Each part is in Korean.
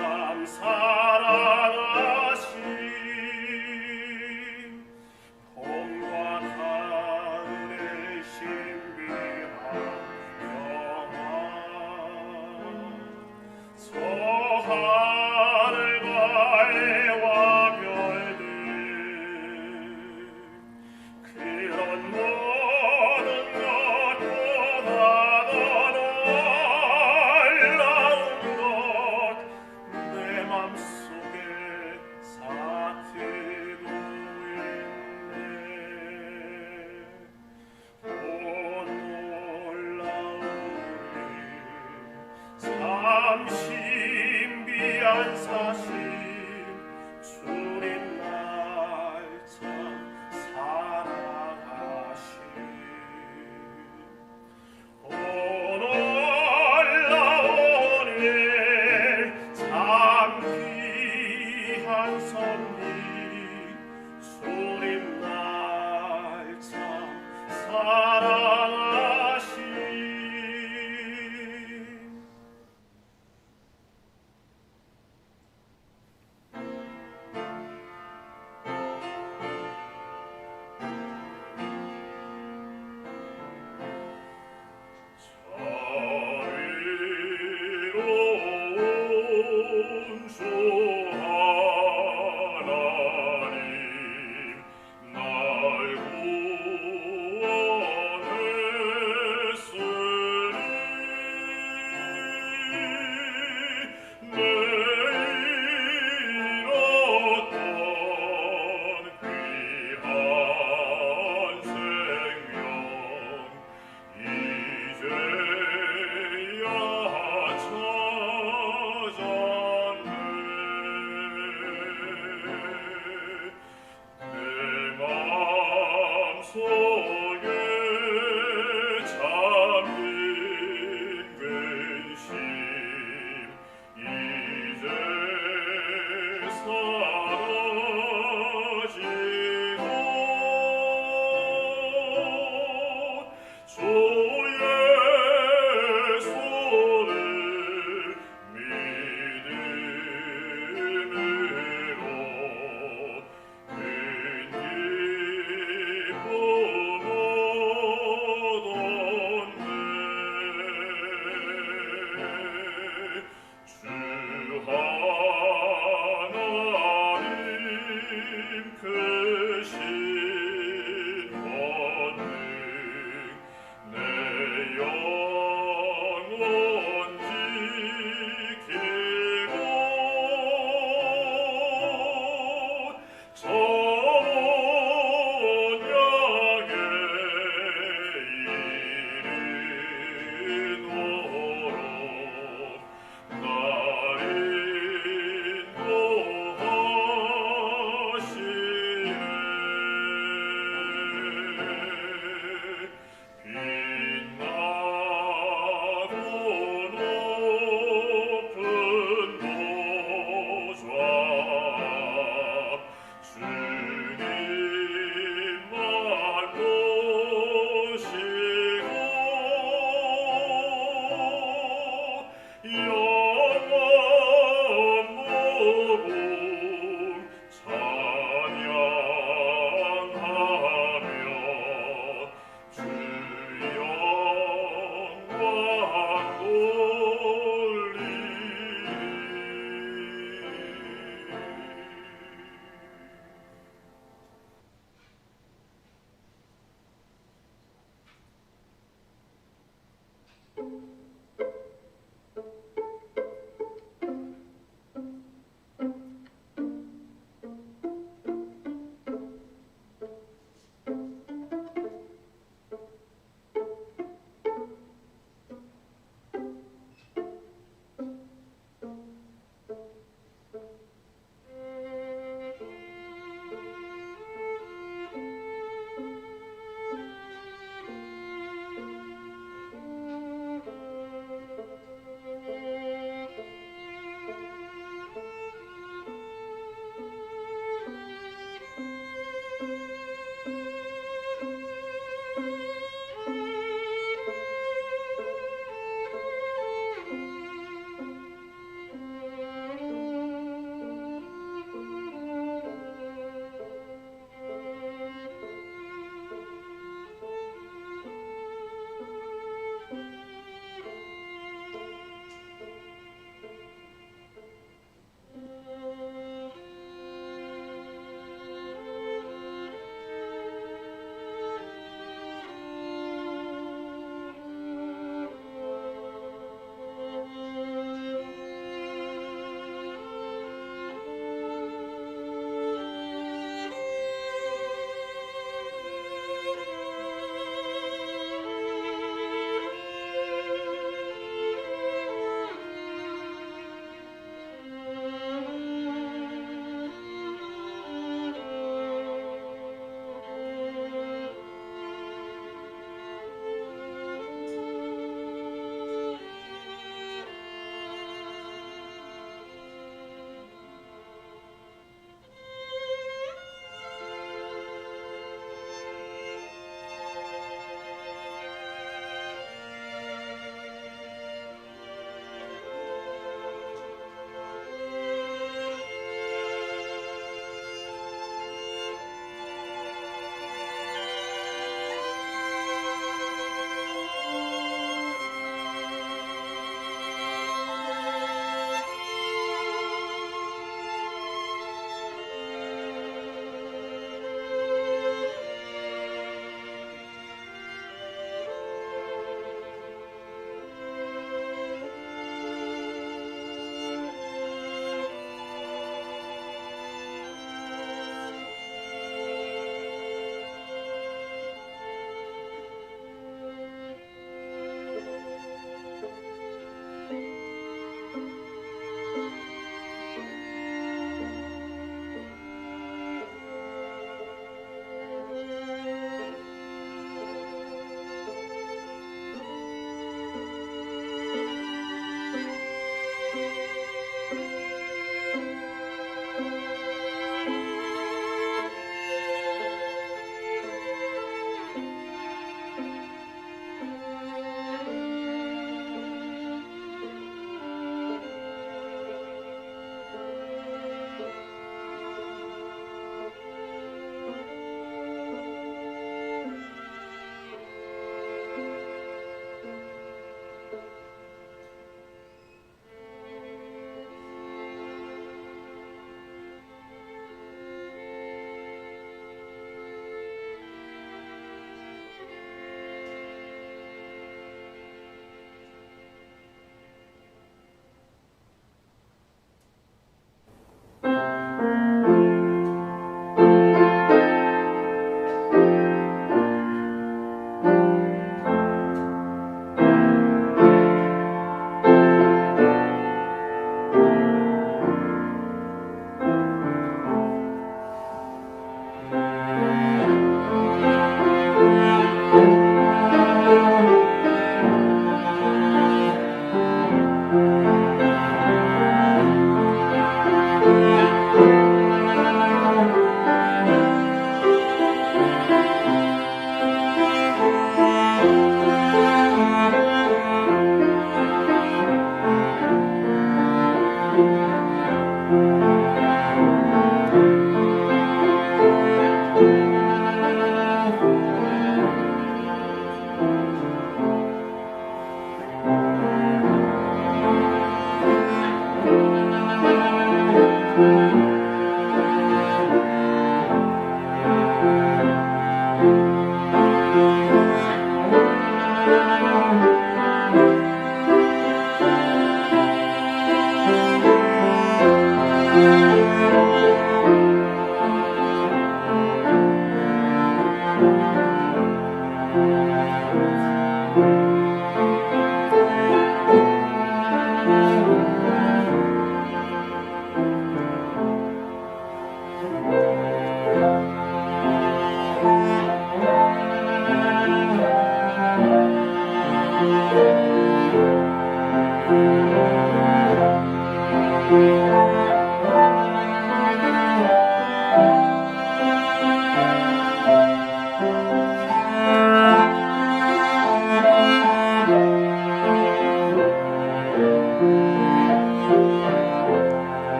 참 사랑하심 봄과 가을의 신비한 영화 서하늘과 해와 별들 그런 모든 것보다 더 놀라운 것 내 맘속에 사티도 있네. 오 놀라운 참 신비한 사실 주님 날 참 사랑하심 오 놀라운 일 참 귀한 섭리 주님 날 참 사랑하심 자비로운 주 하나님 날 구원했으니 내 잃었던 귀한 생명 이제야 찾았네.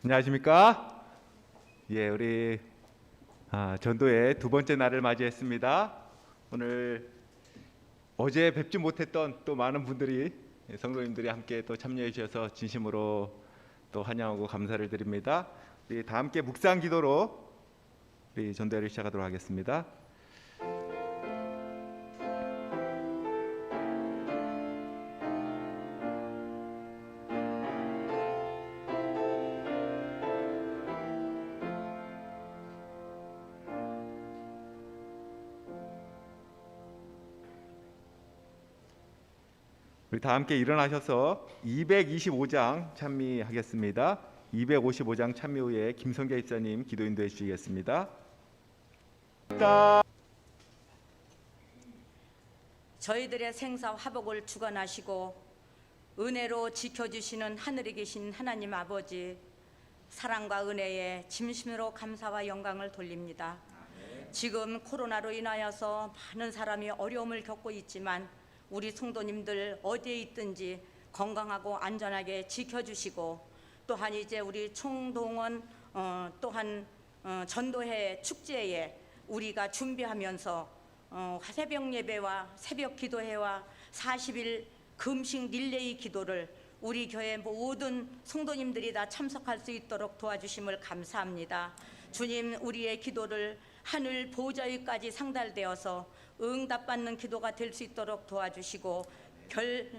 안녕하십니까? 예, 우리 전도의 두 번째 날을 맞이했습니다. 오늘 어제 뵙지 못했던 또 많은 분들이 성도님들이 함께 또 참여해 주셔서 진심으로 또 환영하고 감사를 드립니다. 우리 다 함께 묵상 기도로 우리 전도회를 시작하도록 하겠습니다. 우리 다 함께 일어나셔서 225장 찬미하겠습니다. 255장 찬미 후에 김성계 입사님 기도 인도해 주시겠습니다. 저희들의 생사 화복을 주관하시고 은혜로 지켜주시는 하늘에 계신 하나님 아버지, 사랑과 은혜에 진심으로 감사와 영광을 돌립니다. 지금 코로나로 인하여서 많은 사람이 어려움을 겪고 있지만 우리 성도님들 어디에 있든지 건강하고 안전하게 지켜주시고, 또한 이제 우리 총동원 또한 전도회 축제에 우리가 준비하면서 새벽 예배와 새벽 기도회와 40일 금식 릴레이 기도를 우리 교회 모든 성도님들이 다 참석할 수 있도록 도와주심을 감사합니다. 주님, 우리의 기도를 하늘 보좌위까지 상달되어서 응답받는 기도가 될 수 있도록 도와주시고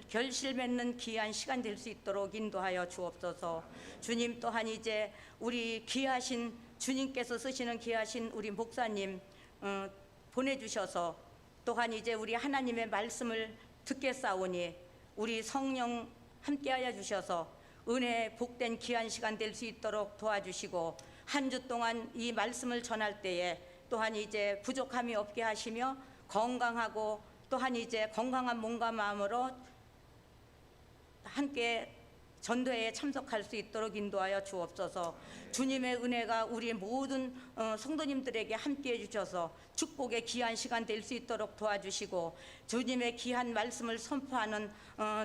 결실 맺는 귀한 시간 될 수 있도록 인도하여 주옵소서. 주님, 또한 이제 우리 귀하신 주님께서 쓰시는 귀하신 우리 목사님 보내주셔서 또한 이제 우리 하나님의 말씀을 듣겠사오니 우리 성령 함께하여 주셔서 은혜 복된 귀한 시간 될 수 있도록 도와주시고, 한 주 동안 이 말씀을 전할 때에 또한 이제 부족함이 없게 하시며 건강하고 또한 이제 건강한 몸과 마음으로 함께 전도회에 참석할 수 있도록 인도하여 주옵소서. 주님의 은혜가 우리 모든 성도님들에게 함께해 주셔서 축복의 귀한 시간 될 수 있도록 도와주시고, 주님의 귀한 말씀을 선포하는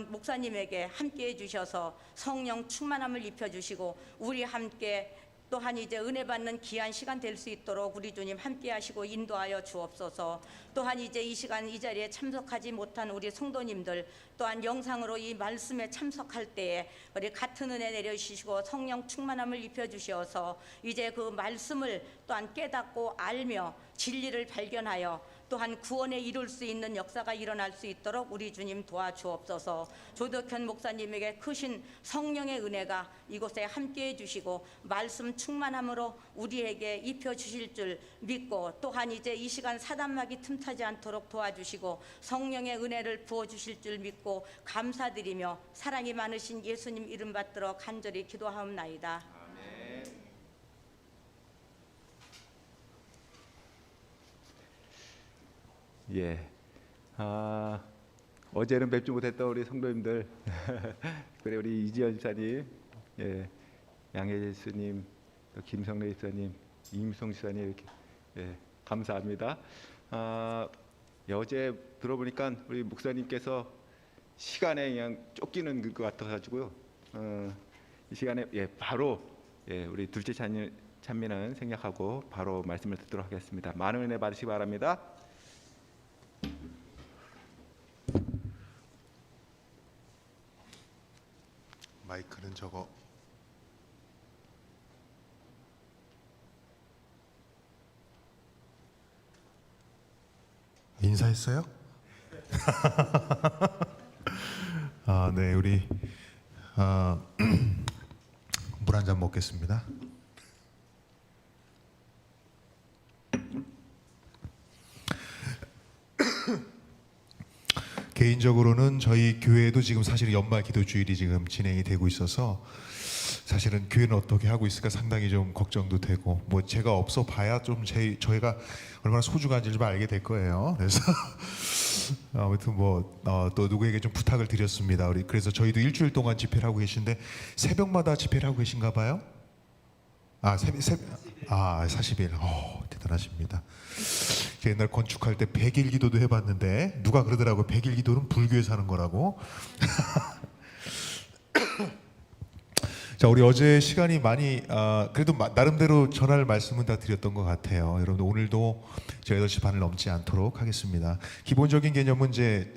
목사님에게 함께해 주셔서 성령 충만함을 입혀주시고 우리 함께 또한 이제 은혜 받는 귀한 시간 될 수 있도록 우리 주님 함께 하시고 인도하여 주옵소서. 또한 이제 이 시간 이 자리에 참석하지 못한 우리 성도님들 또한 영상으로 이 말씀에 참석할 때에 우리 같은 은혜 내려주시고 성령 충만함을 입혀주셔서 이제 그 말씀을 또한 깨닫고 알며 진리를 발견하여 또한 구원에 이룰 수 있는 역사가 일어날 수 있도록 우리 주님 도와주옵소서. 조덕현 목사님에게 크신 성령의 은혜가 이곳에 함께해 주시고 말씀 충만함으로 우리에게 입혀주실 줄 믿고, 또한 이제 이 시간 사단막이 틈타지 않도록 도와주시고 성령의 은혜를 부어주실 줄 믿고 감사드리며 사랑이 많으신 예수님 이름 받들어 간절히 기도하옵나이다. 예, 어제는 뵙지 못했던 우리 성도님들, 그래 우리 이지연 집사님, 예, 양혜재 스님, 또 김성래 집사님, 임성 집사님 이렇게 감사합니다. 어제 들어보니까 우리 목사님께서 시간에 그냥 쫓기는 것 같아가지고요. 이 시간에 바로 우리 둘째 찬미는 생략하고 바로 말씀을 듣도록 하겠습니다. 많은 은혜 받으시기 바랍니다. 마이크는 저거. 인사했어요? 네, 우리 물 한 잔 먹겠습니다. 개인적으로는 저희 교회도 지금 사실 연말 기도 주일이 지금 진행이 되고 있어서 사실은 교회는 어떻게 하고 있을까 상당히 좀 걱정도 되고, 뭐 제가 없어 봐야 좀 저희가 얼마나 소중한지를 좀 알게 될 거예요. 그래서 아무튼 뭐 또 누구에게 좀 부탁을 드렸습니다. 그래서 저희도 일주일 동안 집회를 하고 계신데 새벽마다 집회를 하고 계신가 봐요. 40일. 대단하십니다. 옛날 건축할 때 100일 기도도 해봤는데 누가 그러더라고, 100일 기도는 불교에서 하는 거라고. 자, 우리 어제 시간이 많이 그래도 나름대로 전할 말씀은 다 드렸던 것 같아요. 여러분 오늘도 저희 8시 반을 넘지 않도록 하겠습니다. 기본적인 개념은 이제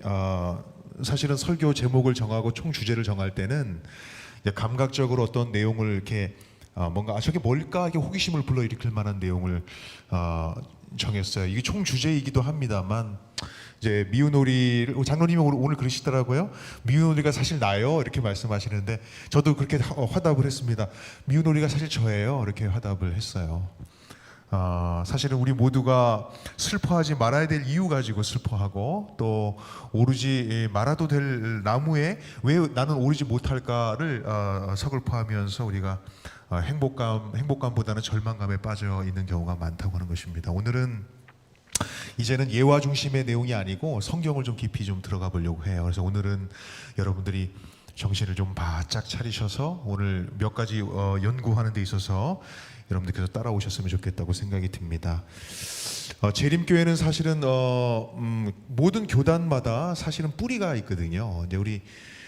사실은 설교 제목을 정하고 총 주제를 정할 때는 감각적으로 어떤 내용을 이렇게 뭔가 저게 뭘까 이게 호기심을 불러일으킬 만한 내용을 정했어요. 이게 총 주제이기도 합니다만 이제 미운오리를 장로님이 오늘 그러시더라고요. 미운오리가 사실 나요 이렇게 말씀하시는데 저도 그렇게 화답을 했습니다. 미운오리가 사실 저예요 이렇게 화답을 했어요. 사실은 우리 모두가 슬퍼하지 말아야 될 이유 가지고 슬퍼하고, 또 오르지 말아도 될 나무에 왜 나는 오르지 못할까를 서글퍼하면서 우리가 행복감보다는 절망감에 빠져 있는 경우가 많다고 하는 것입니다. 오늘은 이제는 예화 중심의 내용이 아니고 성경을 좀 깊이 좀 들어가 보려고 해요. 그래서 오늘은 여러분들이 정신을 좀 바짝 차리셔서 오늘 몇 가지 연구하는 데 있어서 여러분들께서 따라오셨으면 좋겠다고 생각이 듭니다. 재림교회는 사실은 모든 교단마다 사실은 뿌리가 있거든요. 이제 우리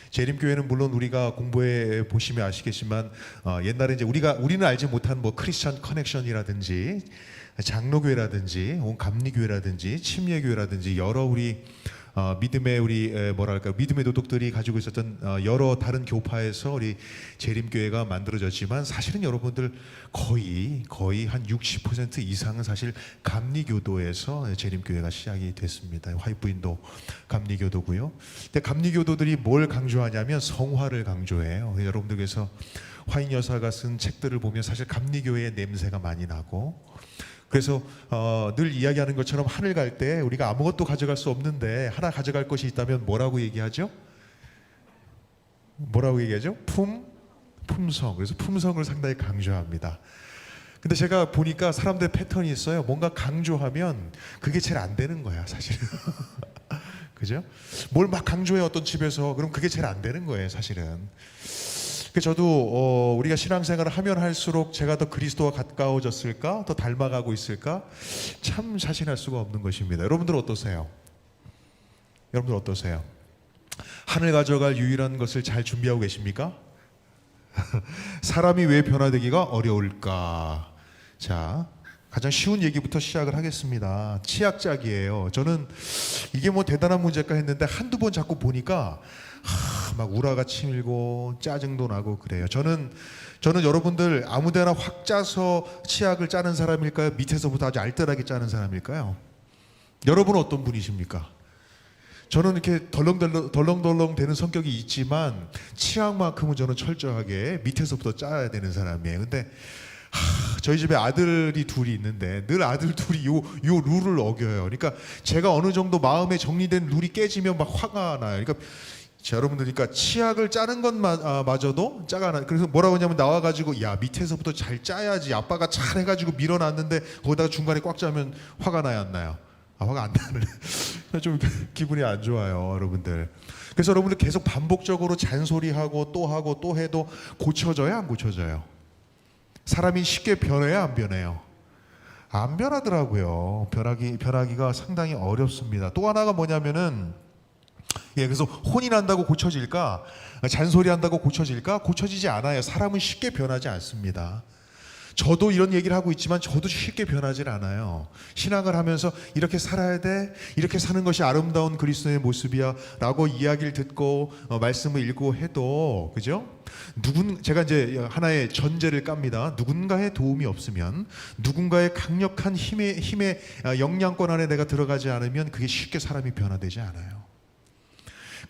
재림교회는 물론 우리가 공부해 보시면 아시겠지만 옛날에 이제 우리는 알지 못한 뭐 크리스천 커넥션이라든지 장로교회라든지 감리교회라든지 침례교회라든지 여러 우리 믿음의 우리 믿음의 도덕들이 가지고 있었던 여러 다른 교파에서 우리 재림교회가 만들어졌지만, 사실은 여러분들 거의 한 60% 이상은 사실 감리교도에서 재림교회가 시작이 됐습니다. 화이트인도 감리교도고요. 근데 감리교도들이 뭘 강조하냐면 성화를 강조해요. 여러분들께서 화인 여사가 쓴 책들을 보면 사실 감리교회의 냄새가 많이 나고, 그래서 늘 이야기하는 것처럼 하늘 갈 때 우리가 아무것도 가져갈 수 없는데 하나 가져갈 것이 있다면 뭐라고 얘기하죠? 품성. 그래서 품성을 상당히 강조합니다. 근데 제가 보니까 사람들 패턴이 있어요. 뭔가 강조하면 그게 제일 안 되는 거야, 사실은. 그죠? 뭘 막 강조해 어떤 집에서, 그럼 그게 제일 안 되는 거예요, 사실은. 저도 우리가 신앙생활을 하면 할수록 제가 더 그리스도와 가까워졌을까, 더 닮아가고 있을까, 참 자신할 수가 없는 것입니다. 여러분들 어떠세요? 하늘 가져갈 유일한 것을 잘 준비하고 계십니까? 사람이 왜 변화되기가 어려울까? 자, 가장 쉬운 얘기부터 시작을 하겠습니다. 치약작이에요. 저는 이게 뭐 대단한 문제일까 했는데 한두 번 자꾸 보니까 막 우라가 치밀고 짜증도 나고 그래요. 저는 여러분들 아무데나 확 짜서 치약을 짜는 사람일까요? 밑에서부터 아주 알뜰하게 짜는 사람일까요? 여러분은 어떤 분이십니까? 저는 이렇게 덜렁덜렁 되는 성격이 있지만 치약만큼은 저는 철저하게 밑에서부터 짜야 되는 사람이에요. 근데 저희 집에 아들이 둘이 있는데 늘 아들 둘이 요 룰을 어겨요. 그러니까 제가 어느 정도 마음에 정리된 룰이 깨지면 막 화가 나요. 그러니까 자, 여러분들, 그러니까 치약을 짜는 것마저도 짜가 나. 그래서 뭐라고 하냐면 나와가지고 야 밑에서부터 잘 짜야지. 아빠가 잘 해가지고 밀어놨는데 거기다가 중간에 꽉 짜면 화가 나요, 안 나요? 화가 안 나네. 좀 기분이 안 좋아요, 여러분들. 그래서 여러분들 계속 반복적으로 잔소리하고 또 하고 또 해도 고쳐져요, 안 고쳐져요? 사람이 쉽게 변해요, 안 변해요? 안 변하더라고요. 변하기가 상당히 어렵습니다. 또 하나가 뭐냐면은 그래서 혼이 난다고 고쳐질까? 잔소리한다고 고쳐질까? 고쳐지지 않아요. 사람은 쉽게 변하지 않습니다. 저도 이런 얘기를 하고 있지만 저도 쉽게 변하질 않아요. 신앙을 하면서 이렇게 살아야 돼, 이렇게 사는 것이 아름다운 그리스도의 모습이야 라고 이야기를 듣고 말씀을 읽고 해도, 그죠? 제가 이제 하나의 전제를 깝니다. 누군가의 도움이 없으면, 누군가의 강력한 힘의 영향권 안에 내가 들어가지 않으면 그게 쉽게 사람이 변화되지 않아요.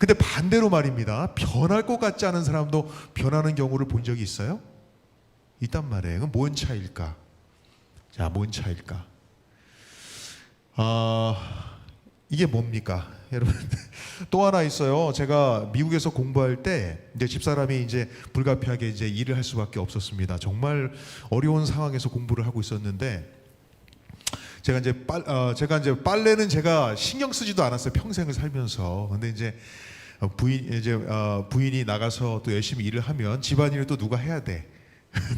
근데 반대로 말입니다. 변할 것 같지 않은 사람도 변하는 경우를 본 적이 있어요? 있단 말이에요. 그럼 뭔 차일까? 자, 뭔 차일까? 이게 뭡니까? 여러분, 또 하나 있어요. 제가 미국에서 공부할 때 이제 집사람이 이제 불가피하게 이제 일을 할 수밖에 없었습니다. 정말 어려운 상황에서 공부를 하고 있었는데 제가 이제 빨래는 제가 신경 쓰지도 않았어요. 평생을 살면서. 근데 이제 부인이 나가서 또 열심히 일을 하면 집안일을 또 누가 해야 돼.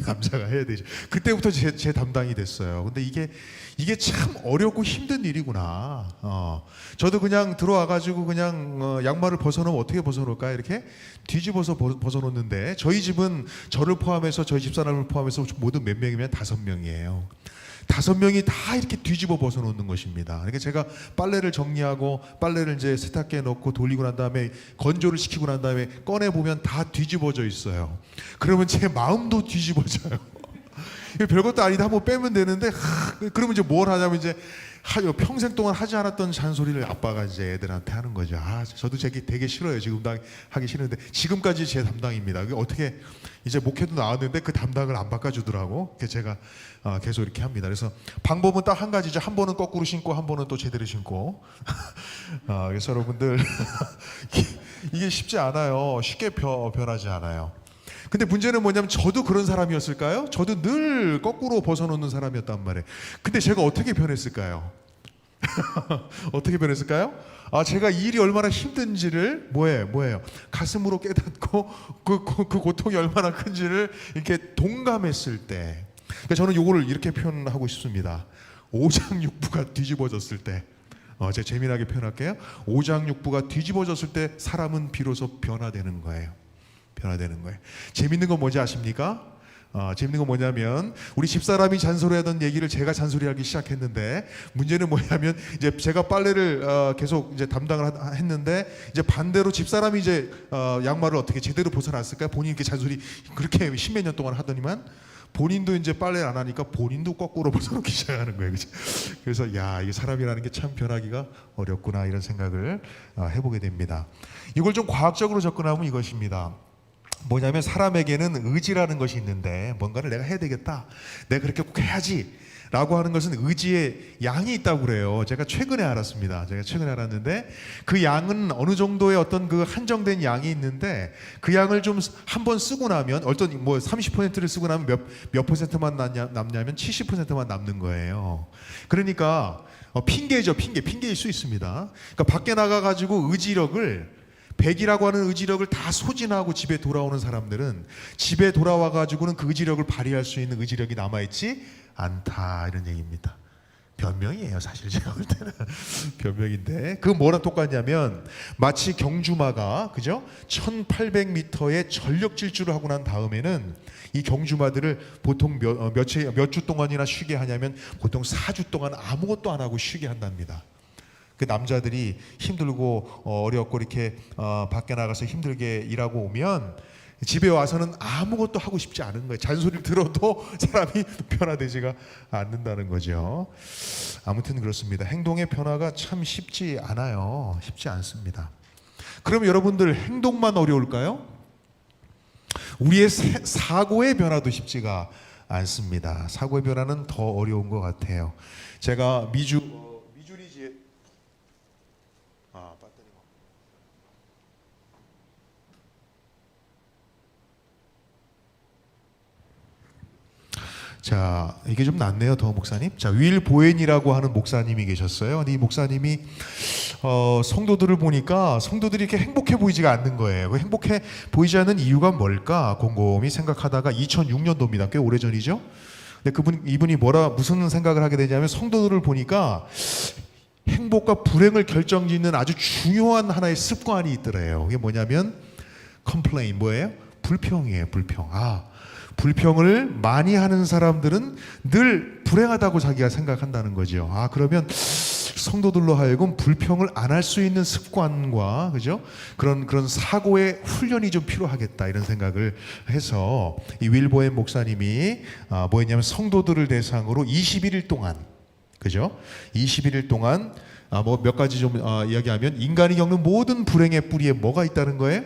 남자가 해야 되죠. 그때부터 제 담당이 됐어요. 근데 이게 참 어렵고 힘든 일이구나. 저도 그냥 들어와가지고 그냥 양말을 벗어놓으면 어떻게 벗어놓을까요? 이렇게 뒤집어서 벗어놓는데 저희 집은 저를 포함해서 저희 집사람을 포함해서 모두 몇 명이면 5명이에요. 5명이 다 이렇게 뒤집어 벗어놓는 것입니다. 그러니까 제가 빨래를 정리하고 빨래를 이제 세탁기에 넣고 돌리고 난 다음에 건조를 시키고 난 다음에 꺼내 보면 다 뒤집어져 있어요. 그러면 제 마음도 뒤집어져요. 별것도 아니다 한번 빼면 되는데 그러면 이제 뭘 하냐면 이제 평생 동안 하지 않았던 잔소리를 아빠가 이제 애들한테 하는 거죠. 저도 되게 싫어요. 지금 하기 싫은데 지금까지 제 담당입니다. 어떻게 이제 목회도 나왔는데 그 담당을 안 바꿔주더라고. 그래서 제가 계속 이렇게 합니다. 그래서 방법은 딱 한 가지죠. 한 번은 거꾸로 신고 한 번은 또 제대로 신고. 그래서 여러분들 이게 쉽지 않아요. 쉽게 변하지 않아요. 근데 문제는 뭐냐면 저도 그런 사람이었을까요? 저도 늘 거꾸로 벗어놓는 사람이었단 말이에요. 근데 제가 어떻게 변했을까요? 어떻게 변했을까요? 제가 이 일이 얼마나 힘든지를 뭐예요? 가슴으로 깨닫고 그 고통이 얼마나 큰지를 이렇게 동감했을 때. 그러니까 저는 요거를 이렇게 표현하고 싶습니다. 오장육부가 뒤집어졌을 때. 제가 재미나게 표현할게요. 오장육부가 뒤집어졌을 때 사람은 비로소 변화되는 거예요. 변화되는 거예요. 재밌는 건 뭔지 아십니까? 재밌는 건 뭐냐면 우리 집사람이 잔소리하던 얘기를 제가 잔소리하기 시작했는데 문제는 뭐냐면 이제 제가 빨래를 계속 이제 담당을 했는데 이제 반대로 집사람이 이제 양말을 어떻게 제대로 벗어났을까요? 본인이 이렇게 잔소리 그렇게 십몇 년 동안 하더니만 본인도 이제 빨래를 안 하니까 본인도 거꾸로 벗어놓기 시작하는 거예요. 그죠? 그래서 이게 사람이라는 게 참 변하기가 어렵구나 이런 생각을 해보게 됩니다. 이걸 좀 과학적으로 접근하면 이것입니다. 뭐냐면 사람에게는 의지라는 것이 있는데 뭔가를 내가 해야 되겠다. 내가 그렇게 꼭 해야지. 라고 하는 것은 의지의 양이 있다고 그래요. 제가 최근에 알았습니다. 제가 최근에 알았는데 그 양은 어느 정도의 어떤 그 한정된 양이 있는데 그 양을 좀 한번 쓰고 나면 어떤 30%를 쓰고 나면 몇 %만 남냐면 70%만 남는 거예요. 그러니까 핑계일 수 있습니다. 그러니까 밖에 나가가지고 의지력을 100이라고 하는 의지력을 다 소진하고 집에 돌아오는 사람들은 집에 돌아와 가지고는 그 의지력을 발휘할 수 있는 의지력이 남아있지 않다 이런 얘기입니다. 변명이에요. 사실 제가 볼 때는 변명인데 그 뭐랑 똑같냐면 마치 경주마가 그죠? 1800m의 전력 질주를 하고 난 다음에는 이 경주마들을 보통 몇 주 동안이나 쉬게 하냐면 보통 4주 동안 아무것도 안 하고 쉬게 한답니다. 그 남자들이 힘들고 어렵고 이렇게 밖에 나가서 힘들게 일하고 오면 집에 와서는 아무것도 하고 싶지 않은 거예요. 잔소리를 들어도 사람이 변화되지가 않는다는 거죠. 아무튼 그렇습니다. 행동의 변화가 참 쉽지 않아요. 쉽지 않습니다. 그럼 여러분들 행동만 어려울까요? 우리의 사고의 변화도 쉽지가 않습니다. 사고의 변화는 더 어려운 것 같아요. 제가 미주리지에 배터리가 자, 이게 좀 낫네요, 더 목사님. 자, 윌 보엔이라고 하는 목사님이 계셨어요. 근데 이 목사님이 성도들을 보니까 성도들이 이렇게 행복해 보이지가 않는 거예요. 그 행복해 보이지 않는 이유가 뭘까? 곰곰이 생각하다가 2006년도입니다. 꽤 오래전이죠. 근데 이분이 무슨 생각을 하게 되냐면 성도들을 보니까 행복과 불행을 결정짓는 아주 중요한 하나의 습관이 있더래요. 그게 뭐냐면 complain, 뭐예요? 불평이에요. 불평. 불평을 많이 하는 사람들은 늘 불행하다고 자기가 생각한다는 거죠. 그러면 성도들로 하여금 불평을 안 할 수 있는 습관과 그죠? 그런 사고의 훈련이 좀 필요하겠다 이런 생각을 해서 이 윌 보엔 목사님이 뭐였냐면 성도들을 대상으로 21일 동안 그죠? 21일 동안 뭐 몇 가지 좀 이야기하면 인간이 겪는 모든 불행의 뿌리에 뭐가 있다는 거예요?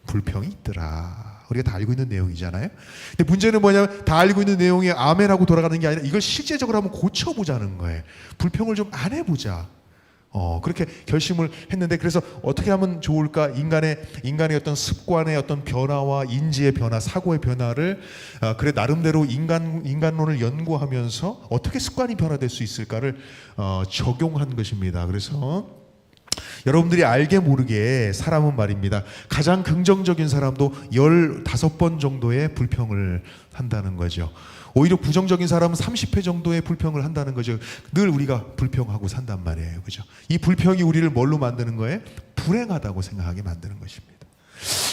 불평이 있더라. 우리가 다 알고 있는 내용이잖아요. 근데 문제는 뭐냐면 다 알고 있는 내용이 아멘하고 돌아가는 게 아니라 이걸 실제적으로 한번 고쳐보자는 거예요. 불평을 좀 안 해보자. 그렇게 결심을 했는데, 그래서 어떻게 하면 좋을까? 인간의 어떤 습관의 어떤 변화와 인지의 변화, 사고의 변화를 그래 나름대로 인간론을 연구하면서 어떻게 습관이 변화될 수 있을까를 적용한 것입니다. 그래서 여러분들이 알게 모르게 사람은 말입니다. 가장 긍정적인 사람도 15번 정도의 불평을 한다는 거죠. 오히려 부정적인 사람은 30회 정도의 불평을 한다는 거죠. 늘 우리가 불평하고 산단 말이에요. 그죠? 이 불평이 우리를 뭘로 만드는 거예요? 불행하다고 생각하게 만드는 것입니다.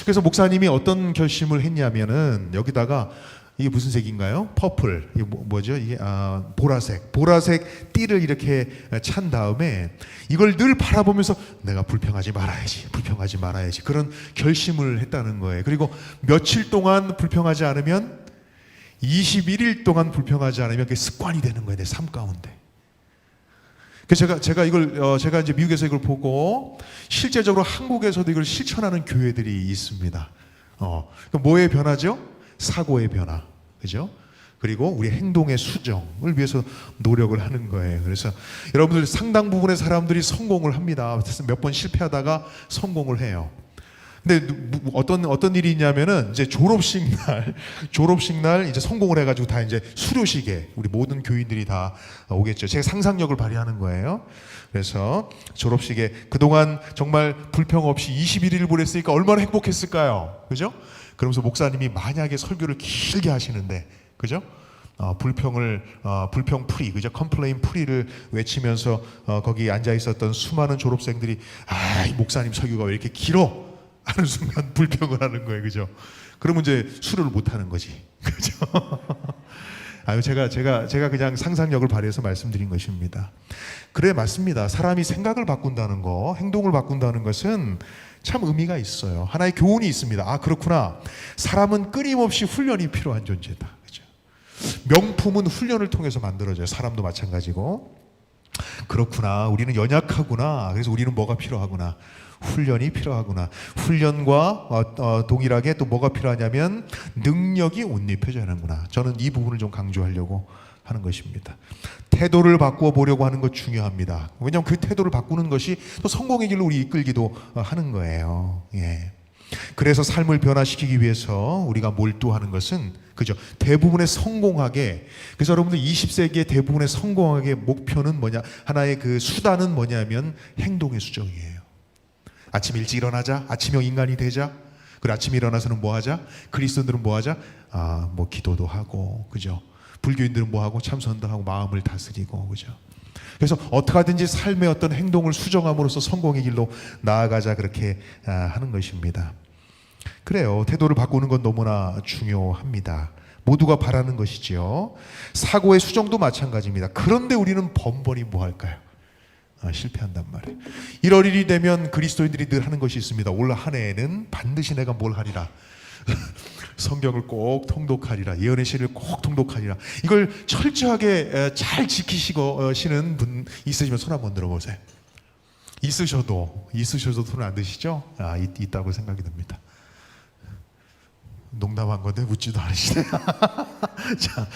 그래서 목사님이 어떤 결심을 했냐면은 여기다가 이게 무슨 색인가요? 퍼플. 이게 뭐죠? 이게 보라색 띠를 이렇게 찬 다음에 이걸 늘 바라보면서 내가 불평하지 말아야지 그런 결심을 했다는 거예요. 그리고 며칠 동안 불평하지 않으면 21일 동안 불평하지 않으면 그게 습관이 되는 거예요. 내 삶 가운데. 그래서 제가 이제 미국에서 이걸 보고 실제적으로 한국에서도 이걸 실천하는 교회들이 있습니다. 그럼 뭐의 변화죠? 사고의 변화, 그죠? 그리고 우리 행동의 수정을 위해서 노력을 하는 거예요. 그래서 여러분들 상당 부분의 사람들이 성공을 합니다. 몇 번 실패하다가 성공을 해요. 근데 어떤 일이 있냐면은 이제 졸업식 날 이제 성공을 해가지고 다 이제 수료식에 우리 모든 교인들이 다 오겠죠. 제가 상상력을 발휘하는 거예요. 그래서 졸업식에 그동안 정말 불평 없이 21일을 보냈으니까 얼마나 행복했을까요? 그죠? 그러면서 목사님이 만약에 설교를 길게 하시는데, 그죠? 불평 프리, 그죠? 컴플레인 프리를 외치면서 거기 앉아 있었던 수많은 졸업생들이 이 목사님 설교가 왜 이렇게 길어? 하는 순간 불평을 하는 거예요, 그죠? 그러면 이제 수료를 못 하는 거지, 그죠? 제가 그냥 상상력을 발휘해서 말씀드린 것입니다. 그래, 맞습니다. 사람이 생각을 바꾼다는 거, 행동을 바꾼다는 것은 참 의미가 있어요. 하나의 교훈이 있습니다. 그렇구나. 사람은 끊임없이 훈련이 필요한 존재다. 그죠? 명품은 훈련을 통해서 만들어져요. 사람도 마찬가지고. 그렇구나. 우리는 연약하구나. 그래서 우리는 뭐가 필요하구나. 훈련이 필요하구나. 훈련과 동일하게 또 뭐가 필요하냐면 능력이 옷 입혀져야 하는구나. 저는 이 부분을 좀 강조하려고 하는 것입니다. 태도를 바꾸어 보려고 하는 것 중요합니다. 왜냐하면 그 태도를 바꾸는 것이 또 성공의 길로 우리 이끌기도 하는 거예요. 예. 그래서 삶을 변화시키기 위해서 우리가 몰두하는 것은, 그죠? 대부분의 성공하게, 그래서 여러분들 20세기의 대부분의 성공하게 목표는 뭐냐? 하나의 그 수단은 뭐냐면 행동의 수정이에요. 아침 일찍 일어나자. 아침형 인간이 되자. 그리고 아침에 일어나서는 뭐 하자? 그리스도인들은 뭐 하자? 뭐 기도도 하고, 그죠? 불교인들은 뭐 하고? 참선도 하고 마음을 다스리고, 그죠? 그래서 어떻게 하든지 삶의 어떤 행동을 수정함으로써 성공의 길로 나아가자, 그렇게 하는 것입니다. 그래요. 태도를 바꾸는 건 너무나 중요합니다. 모두가 바라는 것이지요. 사고의 수정도 마찬가지입니다. 그런데 우리는 번번이 뭐 할까요? 실패한단 말이에요. 1월 1일이 되면 그리스도인들이 늘 하는 것이 있습니다. 올 한 해에는 반드시 내가 뭘 하리라. 성경을 꼭 통독하리라. 예언의 시를 꼭 통독하리라. 이걸 철저하게 잘 지키시는 분 있으시면 손 한번 들어보세요. 있으셔도 손 안 드시죠? 있다고 생각이 듭니다. 농담한 건데 묻지도 않으시네. 자,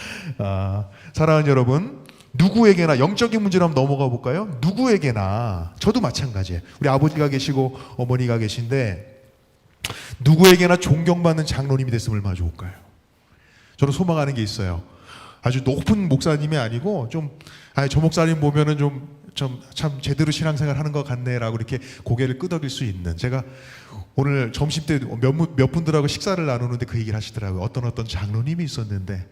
사랑하는 여러분, 누구에게나 영적인 문제로 한번 넘어가 볼까요? 누구에게나, 저도 마찬가지예요. 우리 아버지가 계시고 어머니가 계신데 누구에게나 존경받는 장로님이 됐으면 얼마나 좋을까요? 저는 소망하는 게 있어요. 아주 높은 목사님이 아니고 저 목사님 보면은 참 제대로 신앙생활 하는 것 같네라고 이렇게 고개를 끄덕일 수 있는. 제가 오늘 점심 때 몇 분들하고 식사를 나누는데 그 얘기를 하시더라고요. 어떤 장로님이 있었는데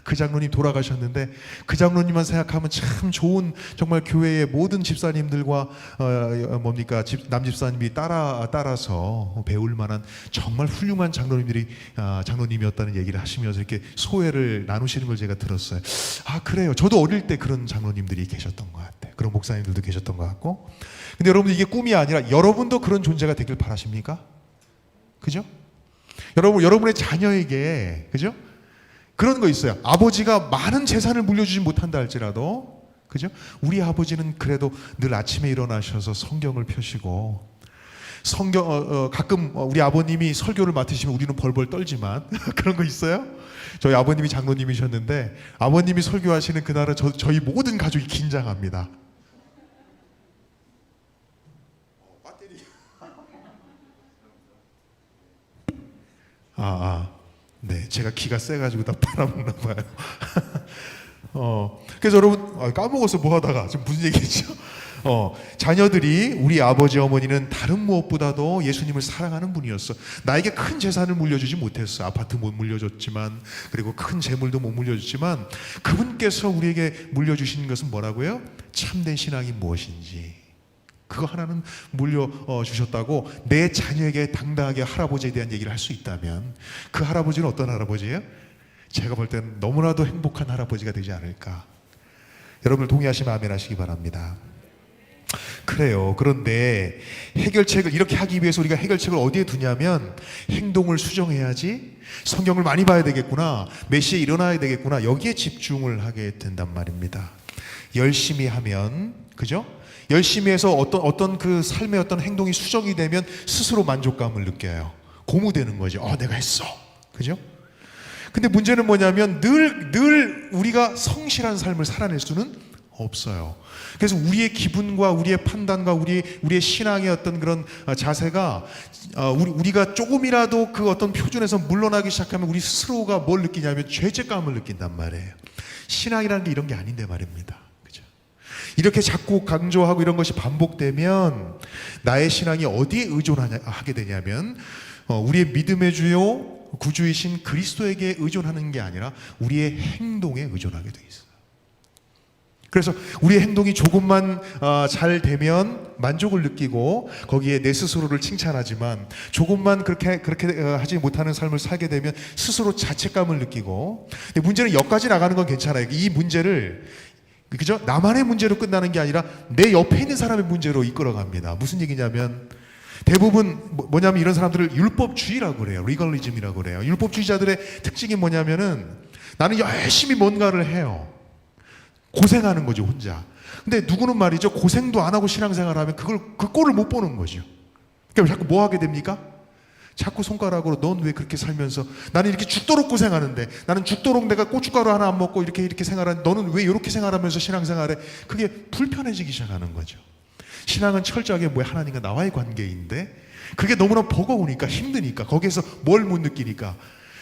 그 장로님 돌아가셨는데 그 장로님만 생각하면 참 좋은, 정말 교회의 모든 집사님들과 남집사님이 따라서 배울 만한 정말 훌륭한 장로님이었다는 얘기를 하시면서 이렇게 소회를 나누시는 걸 제가 들었어요. 그래요. 저도 어릴 때 그런 장로님들이 계셨던 것 같아요. 그런 목사님들도 계셨던 것 같고. 근데 여러분들, 이게 꿈이 아니라 여러분도 그런 존재가 되길 바라십니까? 그죠? 여러분의 자녀에게, 그죠? 그런 거 있어요. 아버지가 많은 재산을 물려주지 못한다 할지라도, 그죠? 우리 아버지는 그래도 늘 아침에 일어나셔서 성경을 펴시고 가끔 우리 아버님이 설교를 맡으시면 우리는 벌벌 떨지만 그런 거 있어요? 저희 아버님이 장로님이셨는데 아버님이 설교하시는 그날은 저희 모든 가족이 긴장합니다. 네, 제가 기가 세가지고 다 빨아먹나 봐요. 그래서 여러분 까먹어서 뭐 하다가 지금 무슨 얘기했죠? 자녀들이 우리 아버지 어머니는 다른 무엇보다도 예수님을 사랑하는 분이었어. 나에게 큰 재산을 물려주지 못했어. 아파트 못 물려줬지만, 그리고 큰 재물도 못 물려줬지만, 그분께서 우리에게 물려주신 것은 뭐라고요? 참된 신앙이 무엇인지 그거 하나는 물려주셨다고. 내 자녀에게 당당하게 할아버지에 대한 얘기를 할 수 있다면 그 할아버지는 어떤 할아버지예요? 제가 볼 때는 너무나도 행복한 할아버지가 되지 않을까. 여러분들 동의하시면 아멘 하시기 바랍니다. 그래요. 그런데 해결책을 이렇게 하기 위해서 우리가 해결책을 어디에 두냐면, 행동을 수정해야지, 성경을 많이 봐야 되겠구나, 몇 시에 일어나야 되겠구나, 여기에 집중을 하게 된단 말입니다. 열심히 하면, 그죠? 열심히 해서 어떤 그 삶의 어떤 행동이 수정이 되면 스스로 만족감을 느껴요. 고무되는 거죠. 내가 했어. 그죠? 근데 문제는 뭐냐면 늘 우리가 성실한 삶을 살아낼 수는 없어요. 그래서 우리의 기분과 우리의 판단과 우리의 신앙의 어떤 그런 자세가 우리가 조금이라도 그 어떤 표준에서 물러나기 시작하면 우리 스스로가 뭘 느끼냐면 죄책감을 느낀단 말이에요. 신앙이라는 게 이런 게 아닌데 말입니다. 그죠? 이렇게 자꾸 강조하고 이런 것이 반복되면 나의 신앙이 어디에 의존하게 되냐면 우리의 믿음의 주요 구주이신 그리스도에게 의존하는 게 아니라 우리의 행동에 의존하게 돼 있어요. 그래서 우리의 행동이 조금만 잘 되면 만족을 느끼고 거기에 내 스스로를 칭찬하지만, 조금만 그렇게 하지 못하는 삶을 살게 되면 스스로 자책감을 느끼고. 근데 문제는 여기까지 나가는 건 괜찮아요. 이 문제를, 그죠? 나만의 문제로 끝나는 게 아니라 내 옆에 있는 사람의 문제로 이끌어갑니다. 무슨 얘기냐면, 대부분 뭐냐면 이런 사람들을 율법주의라고 그래요. 리걸리즘이라고 그래요. 율법주의자들의 특징이 뭐냐면은 나는 열심히 뭔가를 해요. 고생하는 거죠, 혼자. 근데 누구는 말이죠, 고생도 안 하고 신앙생활을 하면 그 꼴을 못 보는 거죠. 그러니까 자꾸 뭐 하게 됩니까? 자꾸 손가락으로 넌 왜 그렇게 살면서, 나는 이렇게 죽도록 고생하는데, 나는 죽도록 내가 고춧가루 하나 안 먹고 이렇게 생활하는데 너는 왜 이렇게 생활하면서 신앙생활에, 그게 불편해지기 시작하는 거죠. 신앙은 철저하게 하나님과 나와의 관계인데 그게 너무나 버거우니까, 힘드니까, 거기에서 뭘 못 느끼니까,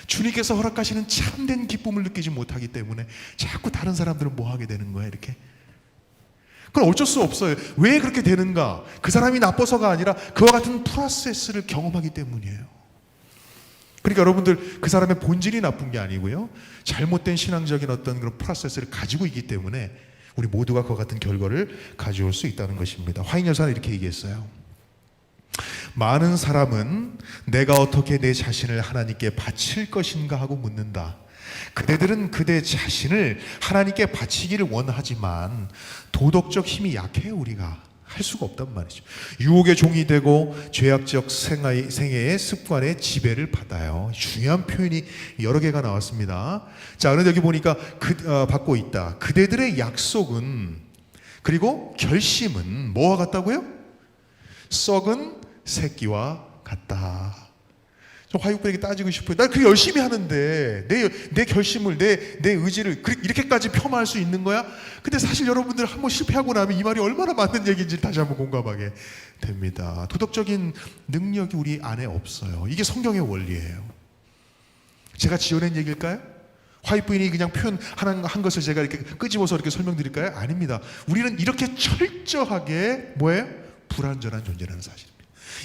주님께서 허락하시는 참된 기쁨을 느끼지 못하기 때문에 자꾸 다른 사람들은 뭐 하게 되는 거야, 이렇게. 그건 어쩔 수 없어요. 왜 그렇게 되는가? 그 사람이 나빠서가 아니라 그와 같은 프로세스를 경험하기 때문이에요. 그러니까 여러분들, 그 사람의 본질이 나쁜 게 아니고요, 잘못된 신앙적인 어떤 그런 프로세스를 가지고 있기 때문에 우리 모두가 그와 같은 결과를 가져올 수 있다는 것입니다. 화인 여사는 이렇게 얘기했어요. 많은 사람은 내가 어떻게 내 자신을 하나님께 바칠 것인가 하고 묻는다. 그대들은 그대 자신을 하나님께 바치기를 원하지만 도덕적 힘이 약해요. 우리가 할 수가 없단 말이죠. 유혹의 종이 되고 죄악적 생애의 습관의 지배를 받아요. 중요한 표현이 여러 개가 나왔습니다. 자, 그런데 여기 보니까 받고 있다. 그대들의 약속은, 그리고 결심은 뭐와 같다고요? 썩은 새끼와 같다. 저 화육분에게 따지고 싶어요. 난 그렇게 열심히 하는데 내 결심을, 내 의지를 이렇게까지 폄하할 수 있는 거야? 근데 사실 여러분들 한번 실패하고 나면 이 말이 얼마나 맞는 얘기인지 다시 한번 공감하게 됩니다. 도덕적인 능력이 우리 안에 없어요. 이게 성경의 원리예요. 제가 지어낸 얘기일까요? 화이트부인이 그냥 표현한 것을 제가 이렇게 끄집어서 이렇게 설명드릴까요? 아닙니다. 우리는 이렇게 철저하게 뭐예요? 불완전한 존재라는 사실입니다.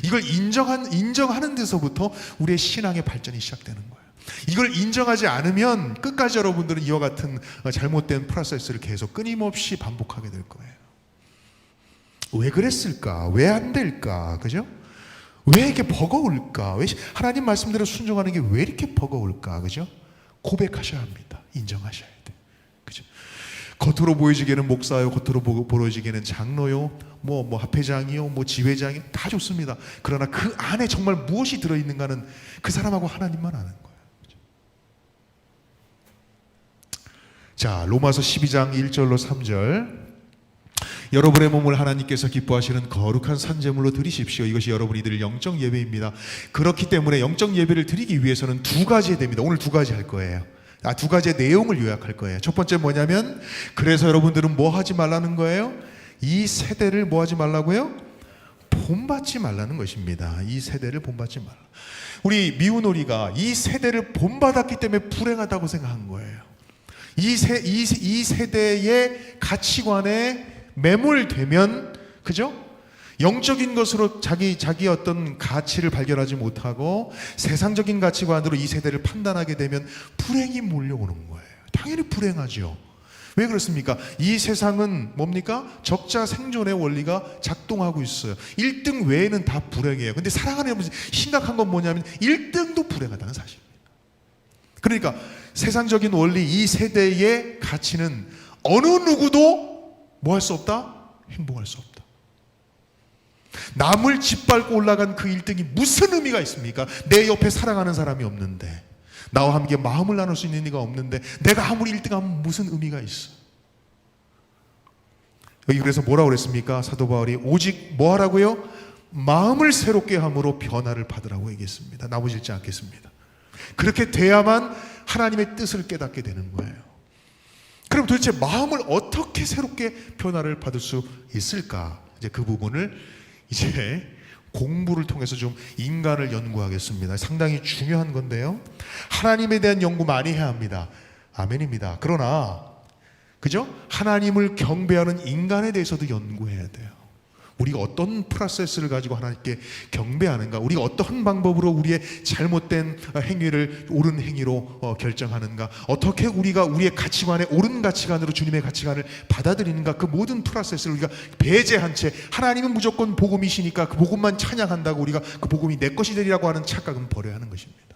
이걸 인정하는 데서부터 우리의 신앙의 발전이 시작되는 거예요. 이걸 인정하지 않으면 끝까지 여러분들은 이와 같은 잘못된 프로세스를 계속 끊임없이 반복하게 될 거예요. 왜 그랬을까? 왜 안 될까? 그죠? 왜 이렇게 버거울까? 왜 하나님 말씀대로 순종하는 게 왜 이렇게 버거울까? 그죠? 고백하셔야 합니다. 인정하셔야 돼. 그죠? 겉으로 보여지기에는 목사요, 겉으로 보여지기에는 장로요, 뭐 합회장이요, 뭐 지회장이요, 다 좋습니다. 그러나 그 안에 정말 무엇이 들어있는가는 그 사람하고 하나님만 아는 거예요. 그죠? 자, 로마서 12장 1절로 3절 여러분의 몸을 하나님께서 기뻐하시는 거룩한 산제물로 드리십시오. 이것이 여러분이 드릴 영적 예배입니다. 그렇기 때문에 영적 예배를 드리기 위해서는 두 가지 됩니다. 오늘 두 가지 할 거예요. 두 가지의 내용을 요약할 거예요. 첫 번째 뭐냐면, 그래서 여러분들은 뭐 하지 말라는 거예요? 이 세대를 뭐 하지 말라고요? 본받지 말라는 것입니다. 이 세대를 본받지 말라. 우리 미운오리가 이 세대를 본받았기 때문에 불행하다고 생각한 거예요. 이 세대의 가치관에 매몰되면, 그죠? 영적인 것으로 자기 어떤 가치를 발견하지 못하고 세상적인 가치관으로 이 세대를 판단하게 되면 불행이 몰려오는 거예요. 당연히 불행하죠. 왜 그렇습니까? 이 세상은 뭡니까? 적자 생존의 원리가 작동하고 있어요. 1등 외에는 다 불행해요. 근데 사랑하는 여러분, 심각한 건 뭐냐면 1등도 불행하다는 사실입니다. 그러니까 세상적인 원리, 이 세대의 가치는 어느 누구도 뭐 할 수 없다? 행복할 수 없다. 남을 짓밟고 올라간 그 1등이 무슨 의미가 있습니까? 내 옆에 사랑하는 사람이 없는데, 나와 함께 마음을 나눌 수 있는 이가 없는데, 내가 아무리 1등하면 무슨 의미가 있어? 여기 그래서 뭐라고 그랬습니까? 사도 바울이 오직 뭐 하라고요? 마음을 새롭게 함으로 변화를 받으라고 얘기했습니다. 나머지 읽지 않겠습니다. 그렇게 돼야만 하나님의 뜻을 깨닫게 되는 거예요. 그럼 도대체 마음을 어떻게 새롭게 변화를 받을 수 있을까? 이제 그 부분을 이제 공부를 통해서 좀 인간을 연구하겠습니다. 상당히 중요한 건데요. 하나님에 대한 연구 많이 해야 합니다. 아멘입니다. 그러나 그죠? 하나님을 경배하는 인간에 대해서도 연구해야 돼요. 우리가 어떤 프로세스를 가지고 하나님께 경배하는가, 우리가 어떤 방법으로 우리의 잘못된 행위를 옳은 행위로 결정하는가, 어떻게 우리가 우리의 가치관에 옳은 가치관으로 주님의 가치관을 받아들이는가, 그 모든 프로세스를 우리가 배제한 채 하나님은 무조건 복음이시니까 그 복음만 찬양한다고 우리가 그 복음이 내 것이 되리라고 하는 착각은 버려야 하는 것입니다.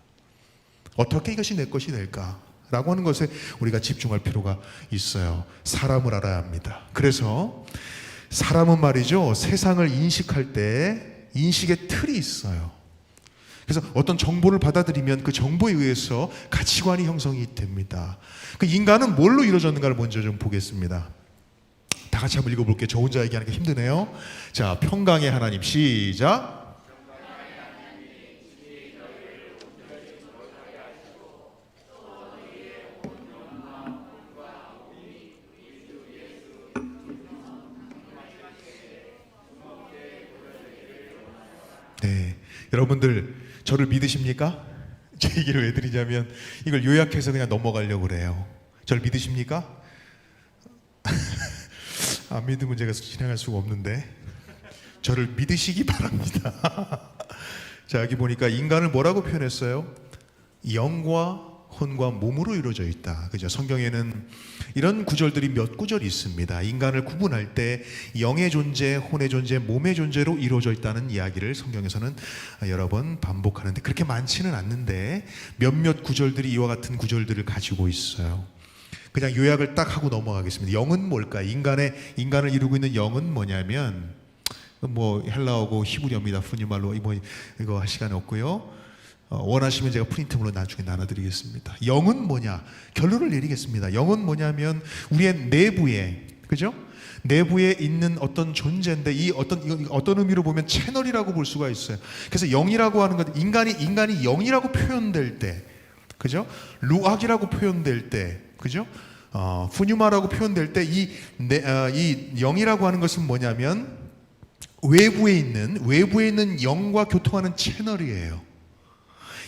어떻게 이것이 내 것이 될까? 라고 하는 것에 우리가 집중할 필요가 있어요. 사람을 알아야 합니다. 그래서 사람은 말이죠, 세상을 인식할 때 인식의 틀이 있어요. 그래서 어떤 정보를 받아들이면 그 정보에 의해서 가치관이 형성이 됩니다. 그 인간은 뭘로 이루어졌는가를 먼저 좀 보겠습니다. 다 같이 한번 읽어볼게요. 저 혼자 얘기하니까 힘드네요. 자, 평강의 하나님, 시작. 네, 여러분들 저를 믿으십니까? 제 얘기를 왜 드리냐면 이걸 요약해서 그냥 넘어가려고 그래요. 저를 믿으십니까? 안 믿으면 제가 진행할 수가 없는데 저를 믿으시기 바랍니다. 자, 여기 보니까 인간을 뭐라고 표현했어요? 영과 혼과 몸으로 이루어져 있다. 그죠? 성경에는 이런 구절들이 몇 구절이 있습니다. 인간을 구분할 때 영의 존재, 혼의 존재, 몸의 존재로 이루어져 있다는 이야기를 성경에서는 여러 번 반복하는데 그렇게 많지는 않는데 몇몇 구절들이 이와 같은 구절들을 가지고 있어요. 그냥 요약을 딱 하고 넘어가겠습니다. 영은 뭘까? 인간을 이루고 있는 영은 뭐냐면 뭐 헬라어고 히브리어입니다. 푸니말로 이거 할 시간이 없고요. 원하시면 제가 프린트물로 나중에 나눠드리겠습니다. 영은 뭐냐? 결론을 내리겠습니다. 영은 뭐냐면 우리의 내부에, 그죠? 내부에 있는 어떤 존재인데 이 어떤 의미로 보면 채널이라고 볼 수가 있어요. 그래서 영이라고 하는 것, 인간이 영이라고 표현될 때, 그죠? 루악이라고 표현될 때, 그죠? 푸뉴마라고 표현될 때 이 영이라고 하는 것은 뭐냐면 외부에 있는 영과 교통하는 채널이에요.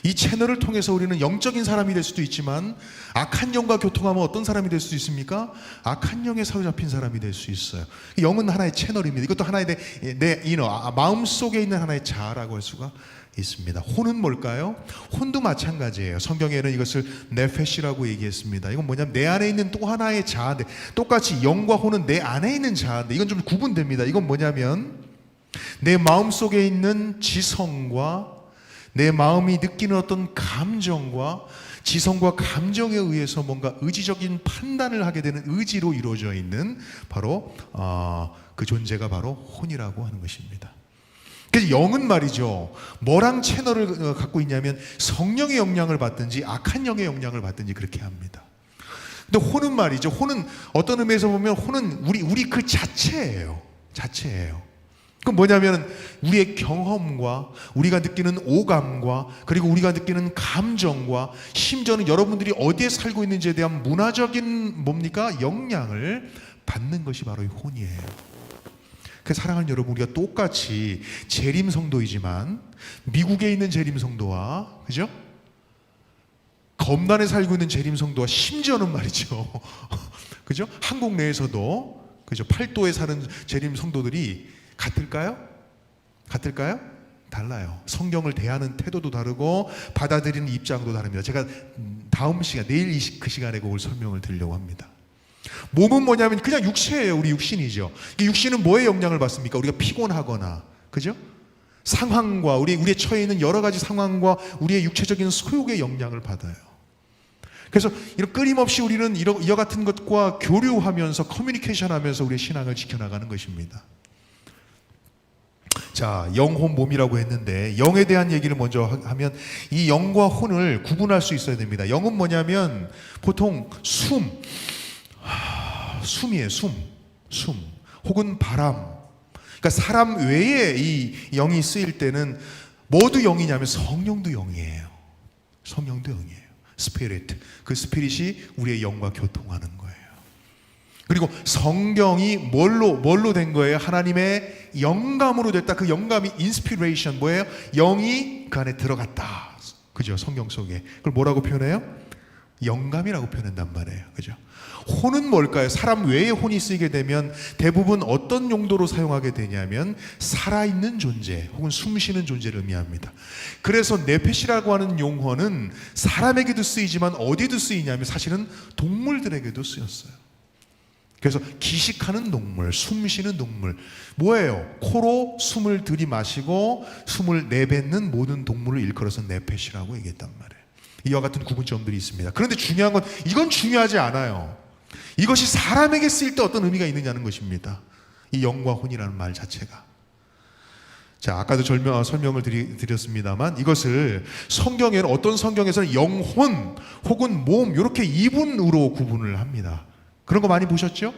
이 채널을 통해서 우리는 영적인 사람이 될 수도 있지만 악한 영과 교통하면 어떤 사람이 될 수 있습니까? 악한 영에 사로잡힌 사람이 될 수 있어요. 영은 하나의 채널입니다. 이것도 하나의 내 마음속에 있는 하나의 자아라고 할 수가 있습니다. 혼은 뭘까요? 혼도 마찬가지예요. 성경에는 이것을 네페시라고 얘기했습니다. 이건 뭐냐면 내 안에 있는 또 하나의 자아인데, 똑같이 영과 혼은 내 안에 있는 자아인데 이건 좀 구분됩니다. 이건 뭐냐면 내 마음속에 있는 지성과 내 마음이 느끼는 어떤 감정과 지성과 감정에 의해서 뭔가 의지적인 판단을 하게 되는 의지로 이루어져 있는 바로 그 존재가 바로 혼이라고 하는 것입니다. 그래서 영은 말이죠, 뭐랑 채널을 갖고 있냐면 성령의 영향을 받든지 악한 영의 영향을 받든지 그렇게 합니다. 근데 혼은 말이죠. 혼은 어떤 의미에서 보면 혼은 우리 그 자체예요. 자체예요. 그건 뭐냐면 우리의 경험과 우리가 느끼는 오감과 그리고 우리가 느끼는 감정과 심지어는 여러분들이 어디에 살고 있는지에 대한 문화적인 뭡니까? 영향을 받는 것이 바로 이 혼이에요. 그래서 사랑하는 여러분, 우리가 똑같이 재림 성도이지만 미국에 있는 재림 성도와 그죠? 검단에 살고 있는 재림 성도와 심지어는 말이죠. 그죠? 한국 내에서도 그죠? 팔도에 사는 재림 성도들이 같을까요? 같을까요? 달라요. 성경을 대하는 태도도 다르고 받아들이는 입장도 다릅니다. 제가 다음 시간, 내일 그 시간에 그걸 설명을 드리려고 합니다. 몸은 뭐냐면 그냥 육체예요. 우리 육신이죠. 이 육신은 뭐에 영향을 받습니까? 우리가 피곤하거나, 그죠? 상황과 우리의 처해 있는 여러 가지 상황과 우리의 육체적인 소욕에 영향을 받아요. 그래서 이런 끊임없이 우리는 이와 같은 것과 교류하면서 커뮤니케이션하면서 우리의 신앙을 지켜나가는 것입니다. 자, 영혼 몸이라고 했는데 영에 대한 얘기를 먼저 하면 이 영과 혼을 구분할 수 있어야 됩니다. 영은 뭐냐면 보통 숨이에요. 숨 혹은 바람. 그러니까 사람 외에 이 영이 쓰일 때는 뭐도 영이냐면 성령도 영이에요. 성령도 영이에요. 스피릿. 그 스피릿이 우리의 영과 교통하는 거예요. 그리고 성경이 뭘로 된 거예요? 하나님의 영감으로 됐다. 그 영감이 인스피레이션 뭐예요? 영이 그 안에 들어갔다. 그죠? 성경 속에. 그걸 뭐라고 표현해요? 영감이라고 표현한단 말이에요. 그죠? 혼은 뭘까요? 사람 외에 혼이 쓰이게 되면 대부분 어떤 용도로 사용하게 되냐면 살아있는 존재 혹은 숨쉬는 존재를 의미합니다. 그래서 네페시라고 하는 용어는 사람에게도 쓰이지만 어디도 쓰이냐면 사실은 동물들에게도 쓰였어요. 그래서 기식하는 동물, 숨쉬는 동물, 뭐예요? 코로 숨을 들이마시고 숨을 내뱉는 모든 동물을 일컬어서 네페시라고 얘기했단 말이에요. 이와 같은 구분점들이 있습니다. 그런데 중요한 건 이건 중요하지 않아요. 이것이 사람에게 쓰일 때 어떤 의미가 있느냐는 것입니다. 이 영과 혼이라는 말 자체가. 자, 아까도 설명을 드렸습니다만 이것을 성경에는 어떤 성경에서는 영혼 혹은 몸 이렇게 이분으로 구분을 합니다. 그런 거 많이 보셨죠?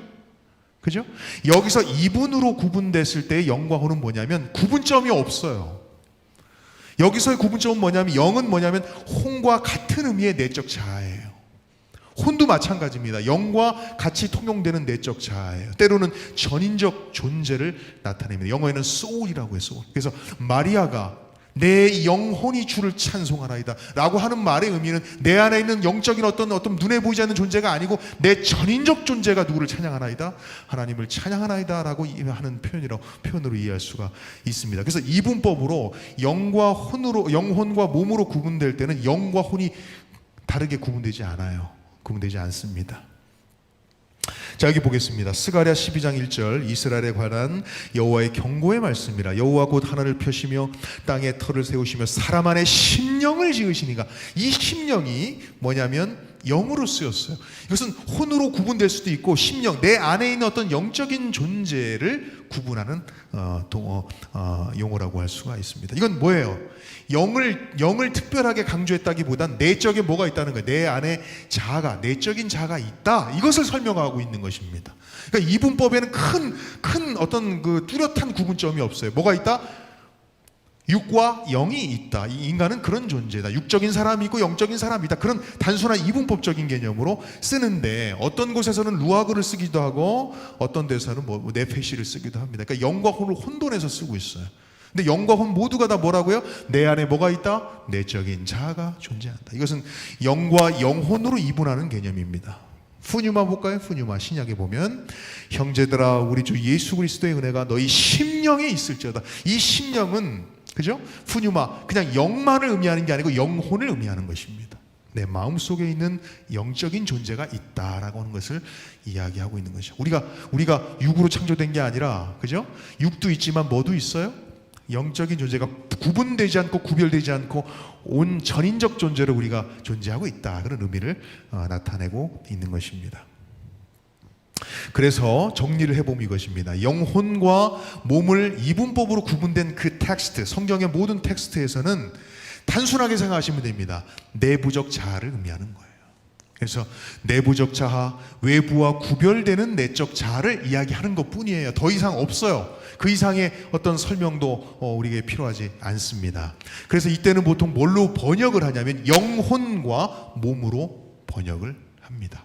그죠? 여기서 이분으로 구분됐을 때 영과 혼은 뭐냐면 구분점이 없어요. 여기서의 구분점은 뭐냐면 영은 뭐냐면 혼과 같은 의미의 내적 자아예요. 혼도 마찬가지입니다. 영과 같이 통용되는 내적 자아예요. 때로는 전인적 존재를 나타냅니다. 영어에는 soul이라고 해요. soul. 그래서 마리아가 내 영혼이 주를 찬송하나이다 라고 하는 말의 의미는 내 안에 있는 영적인 어떤 눈에 보이지 않는 존재가 아니고 내 전인적 존재가 누구를 찬양하나이다? 하나님을 찬양하나이다 라고 하는 표현으로 이해할 수가 있습니다. 그래서 이분법으로 영혼과 몸으로 구분될 때는 영과 혼이 다르게 구분되지 않아요. 구분되지 않습니다. 자, 여기 보겠습니다. 스가랴 12장 1절 이스라엘에 관한 여호와의 경고의 말씀이라. 여호와 곧 하늘을 펴시며 땅에 터를 세우시며 사람 안에 심령을 지으시니가. 이 심령이 뭐냐면 영으로 쓰였어요. 이것은 혼으로 구분될 수도 있고 심령, 내 안에 있는 어떤 영적인 존재를 구분하는 용어라고 할 수가 있습니다. 이건 뭐예요? 영을 특별하게 강조했다기보단 내적에 뭐가 있다는 거예요. 내 안에 자아가, 내적인 자아가 있다. 이것을 설명하고 있는 것입니다. 그러니까 이분법에는 큰 어떤 그 뚜렷한 구분점이 없어요. 뭐가 있다? 육과 영이 있다. 이 인간은 그런 존재다. 육적인 사람이 있고 영적인 사람이 있다. 그런 단순한 이분법적인 개념으로 쓰는데 어떤 곳에서는 루아그를 쓰기도 하고 어떤 데서는 네페시를 쓰기도 합니다. 그러니까 영과 혼을 혼돈해서 쓰고 있어요. 근데 영과 혼 모두가 다 뭐라고요? 내 안에 뭐가 있다? 내적인 자아가 존재한다. 이것은 영과 영혼으로 이분하는 개념입니다. 푸뉴마 볼까요? 푸뉴마 신약에 보면 형제들아 우리 주 예수 그리스도의 은혜가 너희 심령에 있을지어다. 이 심령은 그죠? 푸뉴마 그냥 영만을 의미하는 게 아니고 영혼을 의미하는 것입니다. 내 마음속에 있는 영적인 존재가 있다라고 하는 것을 이야기하고 있는 것이죠. 우리가 육으로 창조된 게 아니라 그죠? 육도 있지만 뭐도 있어요? 영적인 존재가 구분되지 않고 구별되지 않고 온 전인적 존재로 우리가 존재하고 있다. 그런 의미를 나타내고 있는 것입니다. 그래서 정리를 해보면 이것입니다. 영혼과 몸을 이분법으로 구분된 그 텍스트, 성경의 모든 텍스트에서는 단순하게 생각하시면 됩니다. 내부적 자아를 의미하는 거예요. 그래서 내부적 자아, 외부와 구별되는 내적 자아를 이야기하는 것뿐이에요. 더 이상 없어요. 그 이상의 어떤 설명도 우리에게 필요하지 않습니다. 그래서 이때는 보통 뭘로 번역을 하냐면 영혼과 몸으로 번역을 합니다.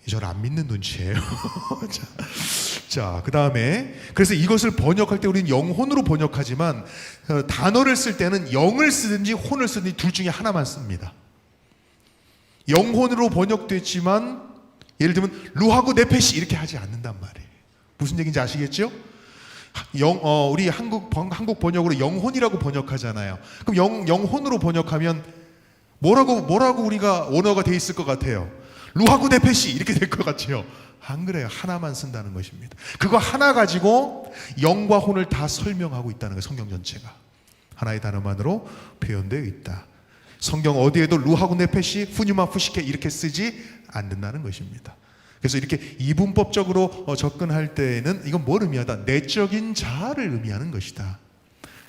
저를 안 믿는 눈치예요. 자, 그 다음에 그래서 이것을 번역할 때 우리는 영혼으로 번역하지만 단어를 쓸 때는 영을 쓰든지 혼을 쓰든지 둘 중에 하나만 씁니다. 영혼으로 번역됐지만 예를 들면 루하고 네페시 이렇게 하지 않는단 말이에요. 무슨 얘기인지 아시겠죠? 우리 한국 번역으로 영혼이라고 번역하잖아요. 그럼 영혼으로 번역하면 뭐라고 우리가 원어가 돼 있을 것 같아요? 루하고 네페시 이렇게 될 것 같죠? 안 그래요. 하나만 쓴다는 것입니다. 그거 하나 가지고 영과 혼을 다 설명하고 있다는 거예요. 성경 전체가 하나의 단어만으로 표현되어 있다. 성경 어디에도 루하고 네페시, 푸뉴마 푸시케 이렇게 쓰지 않는다는 것입니다. 그래서 이렇게 이분법적으로 접근할 때에는 이건 뭘 의미하다? 내적인 자아를 의미하는 것이다.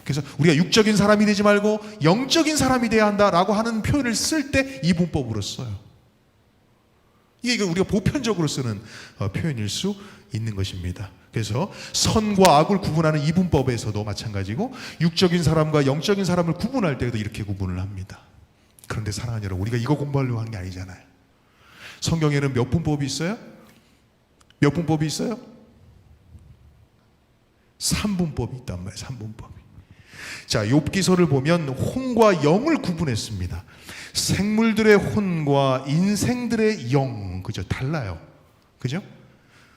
그래서 우리가 육적인 사람이 되지 말고 영적인 사람이 돼야 한다라고 하는 표현을 쓸 때 이분법으로 써요. 이게 우리가 보편적으로 쓰는 표현일 수 있는 것입니다. 그래서 선과 악을 구분하는 이분법에서도 마찬가지고 육적인 사람과 영적인 사람을 구분할 때도 이렇게 구분을 합니다. 그런데 사랑하는 여러분, 우리가 이거 공부하려고 하는 게 아니잖아요. 성경에는 몇 분법이 있어요? 몇 분법이 있어요? 3분법이 있단 말이에요. 3분법이. 자, 욥기서를 보면 혼과 영을 구분했습니다. 생물들의 혼과 인생들의 영, 그죠? 달라요. 그죠?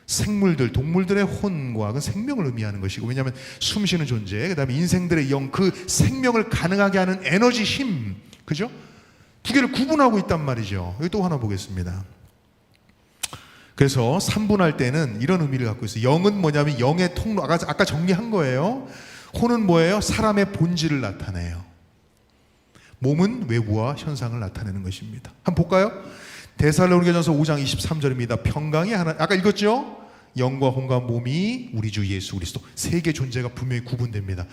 생물들, 동물들의 혼과 그건 생명을 의미하는 것이고, 왜냐하면 숨쉬는 존재, 그 다음에 인생들의 영, 그 생명을 가능하게 하는 에너지, 힘, 그죠? 두 개를 구분하고 있단 말이죠. 여기 또 하나 보겠습니다. 그래서 3분할 때는 이런 의미를 갖고 있어요. 영은 뭐냐면 영의 통로, 아까 정리한 거예요. 혼은 뭐예요? 사람의 본질을 나타내요. 몸은 외부와 현상을 나타내는 것입니다. 한번 볼까요? 데살로니가전서 5장 23절입니다. 평강이 하나, 아까 읽었죠? 영과 혼과 몸이 우리 주 예수 그리스도, 세 개 존재가 분명히 구분됩니다.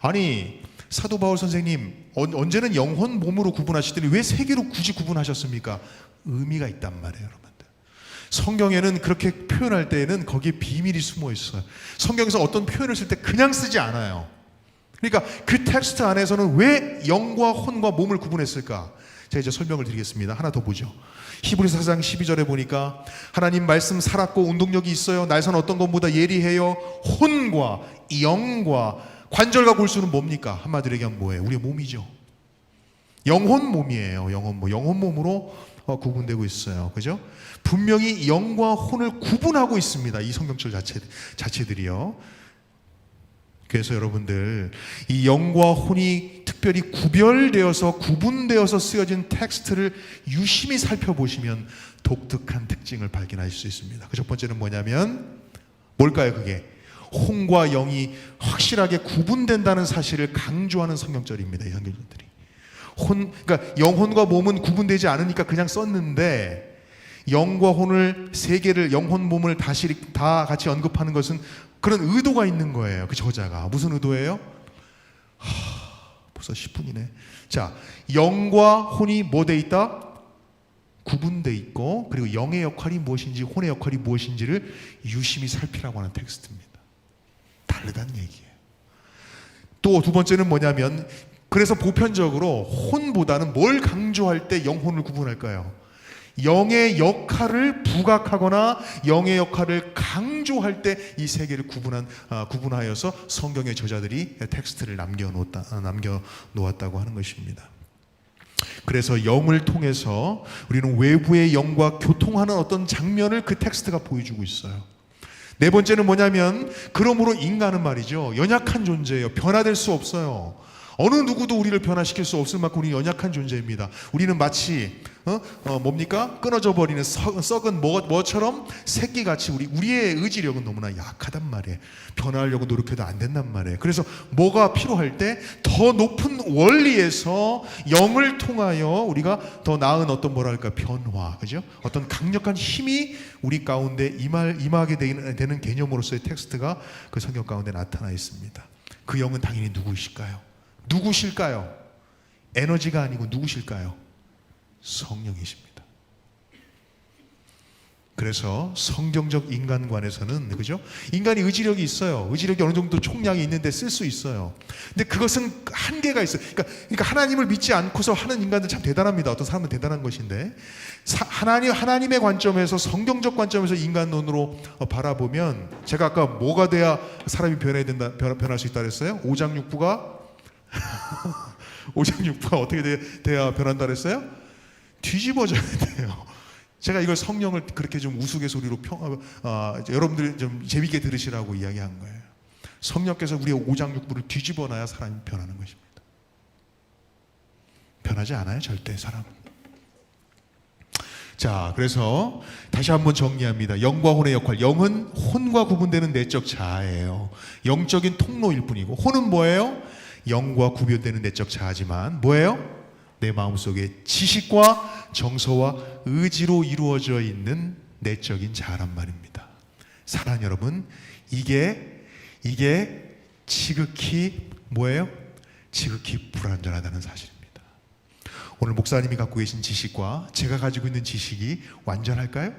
아니, 사도 바울 선생님 언제는 영혼 몸으로 구분하시더니 왜 세 개로 굳이 구분하셨습니까? 의미가 있단 말이에요, 여러분들. 성경에는 그렇게 표현할 때에는 거기에 비밀이 숨어 있어요. 성경에서 어떤 표현을 쓸 때 그냥 쓰지 않아요. 그러니까 그 텍스트 안에서는 왜 영과 혼과 몸을 구분했을까? 제가 이제 설명을 드리겠습니다. 하나 더 보죠. 히브리서 4장 12절에 보니까 하나님 말씀 살았고 운동력이 있어요. 날선 어떤 것보다 예리해요. 혼과 영과 관절과 골수는 뭡니까? 한마디로 얘기하면 뭐예요? 우리의 몸이죠. 영혼 몸이에요. 영혼 몸으로 구분되고 있어요. 그죠? 분명히 영과 혼을 구분하고 있습니다. 이 성경절 자체들이요. 그래서 여러분들, 이 영과 혼이 특별히 구별되어서 구분되어서 쓰여진 텍스트를 유심히 살펴보시면 독특한 특징을 발견하실 수 있습니다. 그 첫 번째는 뭐냐면 뭘까요? 그게 혼과 영이 확실하게 구분된다는 사실을 강조하는 성경절입니다. 이 성경절들이. 그러니까 영혼과 몸은 구분되지 않으니까 그냥 썼는데, 영과 혼을 세 개를, 영혼 몸을 다 같이 언급하는 것은 그런 의도가 있는 거예요. 그 저자가 무슨 의도예요? 벌써 10분이네. 자, 영과 혼이 뭐 돼 있다? 구분돼 있고, 그리고 영의 역할이 무엇인지 혼의 역할이 무엇인지를 유심히 살피라고 하는 텍스트입니다. 다르다는 얘기예요. 또 두 번째는 뭐냐면, 그래서 보편적으로 혼보다는 뭘 강조할 때 영혼을 구분할까요? 영의 역할을 부각하거나 영의 역할을 강조할 때 이 세 개를 구분하여서 성경의 저자들이 텍스트를 남겨놓았다고 하는 것입니다. 그래서 영을 통해서 우리는 외부의 영과 교통하는 어떤 장면을 그 텍스트가 보여주고 있어요. 네 번째는 뭐냐면, 그러므로 인간은 말이죠, 연약한 존재예요. 변화될 수 없어요. 어느 누구도 우리를 변화시킬 수 없을 만큼 우리 연약한 존재입니다. 우리는 마치 뭡니까? 끊어져 버리는 썩은 뭐처럼 새끼같이 우리의 의지력은 너무나 약하단 말이에요. 변화하려고 노력해도 안 된단 말이에요. 그래서 뭐가 필요할 때 더 높은 원리에서 영을 통하여 우리가 더 나은 어떤 변화, 그죠? 어떤 강력한 힘이 우리 가운데 임하게 되는 개념으로서의 텍스트가 그 성경 가운데 나타나 있습니다. 그 영은 당연히 누구실까요? 에너지가 아니고 누구실까요? 성령이십니다. 그래서 성경적 인간관에서는, 그죠? 인간이 의지력이 있어요. 의지력이 어느 정도 총량이 있는데 쓸 수 있어요. 근데 그것은 한계가 있어요. 그러니까 하나님을 믿지 않고서 하는 인간들 참 대단합니다. 어떤 사람은 대단한 것인데, 하나님의 관점에서, 성경적 관점에서 인간론으로 바라보면, 제가 아까 뭐가 돼야 사람이 변할 수 있다 그랬어요? 오장육부가 오장육부가 어떻게 돼야 변한다 그랬어요? 뒤집어져야 돼요. 제가 이걸 성령을 그렇게 좀 우스갯소리로 여러분들이 좀 재밌게 들으시라고 이야기한 거예요. 성령께서 우리의 오장육부를 뒤집어 놔야 사람이 변하는 것입니다. 변하지 않아요, 절대 사람은. 자, 그래서 다시 한번 정리합니다. 영과 혼의 역할. 영은 혼과 구분되는 내적 자아예요. 영적인 통로일 뿐이고, 혼은 뭐예요? 영과 구별되는 내적 자아지만 뭐예요? 내 마음속에 지식과 정서와 의지로 이루어져 있는 내적인 자아란 말입니다. 사랑하는 여러분, 이게 지극히 뭐예요? 지극히 불완전하다는 사실입니다. 오늘 목사님이 갖고 계신 지식과 제가 가지고 있는 지식이 완전할까요?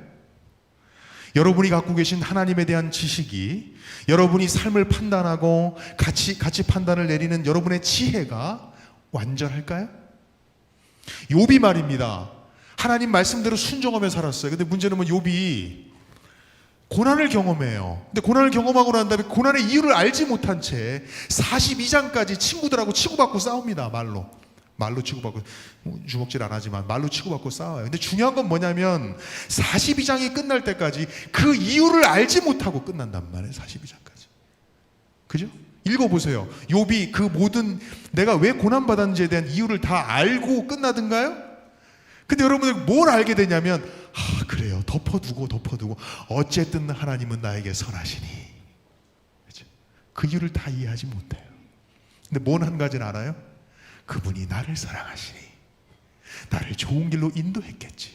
여러분이 갖고 계신 하나님에 대한 지식이, 여러분이 삶을 판단하고 같이 판단을 내리는 여러분의 지혜가 완전할까요? 욥이 말입니다. 하나님 말씀대로 순종하며 살았어요. 근데 문제는 욥이 고난을 경험해요. 근데 고난을 경험하고 난 다음에 고난의 이유를 알지 못한 채 42장까지 친구들하고 치고받고 싸웁니다. 말로 치고받고, 주먹질 안 하지만 말로 치고받고 싸워요. 근데 중요한 건 뭐냐면 42장이 끝날 때까지 그 이유를 알지 못하고 끝난단 말이에요. 42장까지. 그죠? 읽어보세요. 욥이 그 모든 내가 왜 고난받았는지에 대한 이유를 다 알고 끝나든가요? 근데 여러분들 뭘 알게 되냐면, 그래요. 덮어두고 어쨌든 하나님은 나에게 선하시니. 그렇죠? 그 이유를 다 이해하지 못해요. 근데 뭔 한 가지는 알아요? 그분이 나를 사랑하시니 나를 좋은 길로 인도했겠지.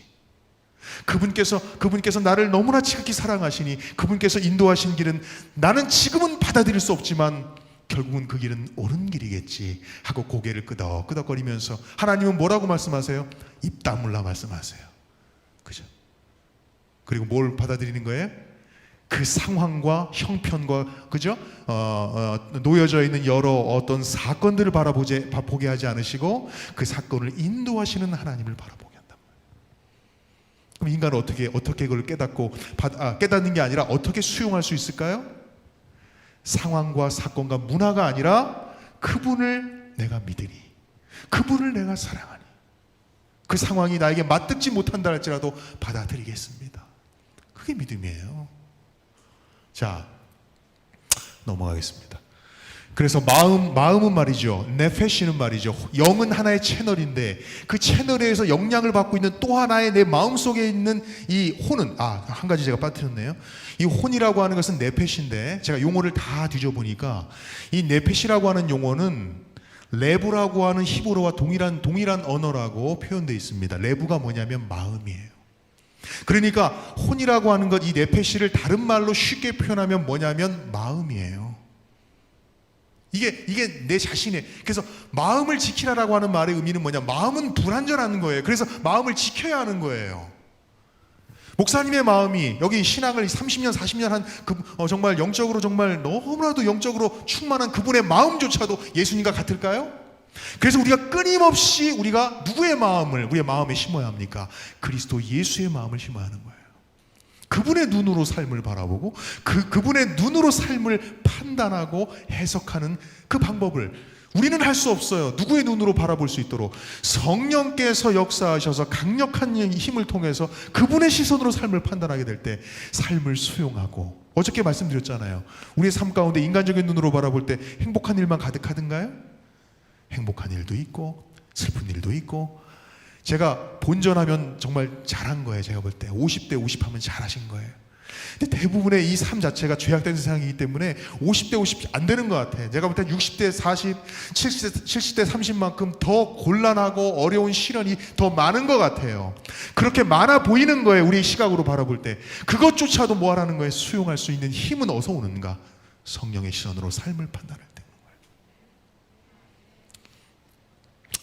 그분께서 나를 너무나 지극히 사랑하시니 그분께서 인도하신 길은 나는 지금은 받아들일 수 없지만 결국은 그 길은 옳은 길이겠지 하고 고개를 끄덕거리면서, 하나님은 뭐라고 말씀하세요? 입 다물라 말씀하세요. 그죠? 그리고 뭘 받아들이는 거예요? 그 상황과 형편과, 그죠? 놓여져 있는 여러 어떤 사건들을 보게 하지 않으시고 그 사건을 인도하시는 하나님을 바라보게 한단 말이에요. 그럼 인간은 어떻게 그걸 깨닫는 게 아니라 어떻게 수용할 수 있을까요? 상황과 사건과 문화가 아니라 그분을 내가 믿으니, 그분을 내가 사랑하니, 그 상황이 나에게 맞듣지 못한다 할지라도 받아들이겠습니다. 그게 믿음이에요. 자, 넘어가겠습니다. 그래서 마음은 말이죠, 네페시는 말이죠, 영은 하나의 채널인데 그 채널에서 영향을 받고 있는 또 하나의 내 마음속에 있는 이 혼은, 한 가지 제가 빠뜨렸네요. 이 혼이라고 하는 것은 네페시인데, 제가 용어를 다 뒤져보니까 이 네페시라고 하는 용어는 레부라고 하는 히브리어와 동일한 언어라고 표현되어 있습니다. 레부가 뭐냐면 마음이에요. 그러니까 혼이라고 하는 것, 이 네페시를 다른 말로 쉽게 표현하면 뭐냐면 마음이에요. 이게 내 자신의, 그래서 마음을 지키라라고 하는 말의 의미는 뭐냐, 마음은 불완전한 거예요. 그래서 마음을 지켜야 하는 거예요. 목사님의 마음이, 여기 신앙을 30년 40년 한 정말 영적으로, 정말 너무나도 영적으로 충만한 그분의 마음조차도 예수님과 같을까요? 그래서 우리가 끊임없이 우리가 누구의 마음을 우리의 마음에 심어야 합니까? 그리스도 예수의 마음을 심어야 하는 거예요. 그분의 눈으로 삶을 바라보고 그분의 눈으로 삶을 판단하고 해석하는 그 방법을 우리는 할 수 없어요. 누구의 눈으로 바라볼 수 있도록 성령께서 역사하셔서 강력한 힘을 통해서 그분의 시선으로 삶을 판단하게 될 때 삶을 수용하고, 어저께 말씀드렸잖아요. 우리의 삶 가운데 인간적인 눈으로 바라볼 때 행복한 일만 가득하든가요? 행복한 일도 있고 슬픈 일도 있고. 제가 본전하면 정말 잘한 거예요. 제가 볼 때 50대 50 하면 잘하신 거예요. 근데 대부분의 이 삶 자체가 죄악된 세상이기 때문에 50대 50 안 되는 것 같아요. 제가 볼 때 60대 40, 70대 30만큼 더 곤란하고 어려운 시련이 더 많은 것 같아요. 그렇게 많아 보이는 거예요. 우리 시각으로 바라볼 때. 그것조차도 뭐 하라는 거예요? 수용할 수 있는 힘은 어디서 오는가? 성령의 시선으로 삶을 판단할 때.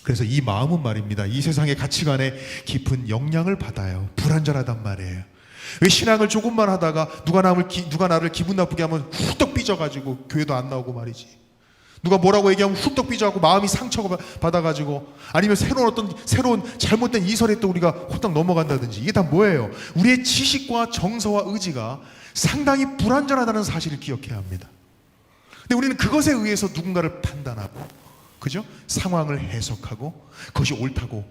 그래서 이 마음은 말입니다, 이 세상의 가치관에 깊은 영향을 받아요. 불완전하단 말이에요. 왜 신앙을 조금만 하다가 누가 나를 기분 나쁘게 하면 훌떡 삐져가지고 교회도 안 나오고 말이지. 누가 뭐라고 얘기하면 훌떡 삐져가고 마음이 상처받아가지고, 아니면 새로운 잘못된 이설에 또 우리가 홀딱 넘어간다든지. 이게 다 뭐예요? 우리의 지식과 정서와 의지가 상당히 불완전하다는 사실을 기억해야 합니다. 근데 우리는 그것에 의해서 누군가를 판단하고, 그죠? 상황을 해석하고 그것이 옳다고.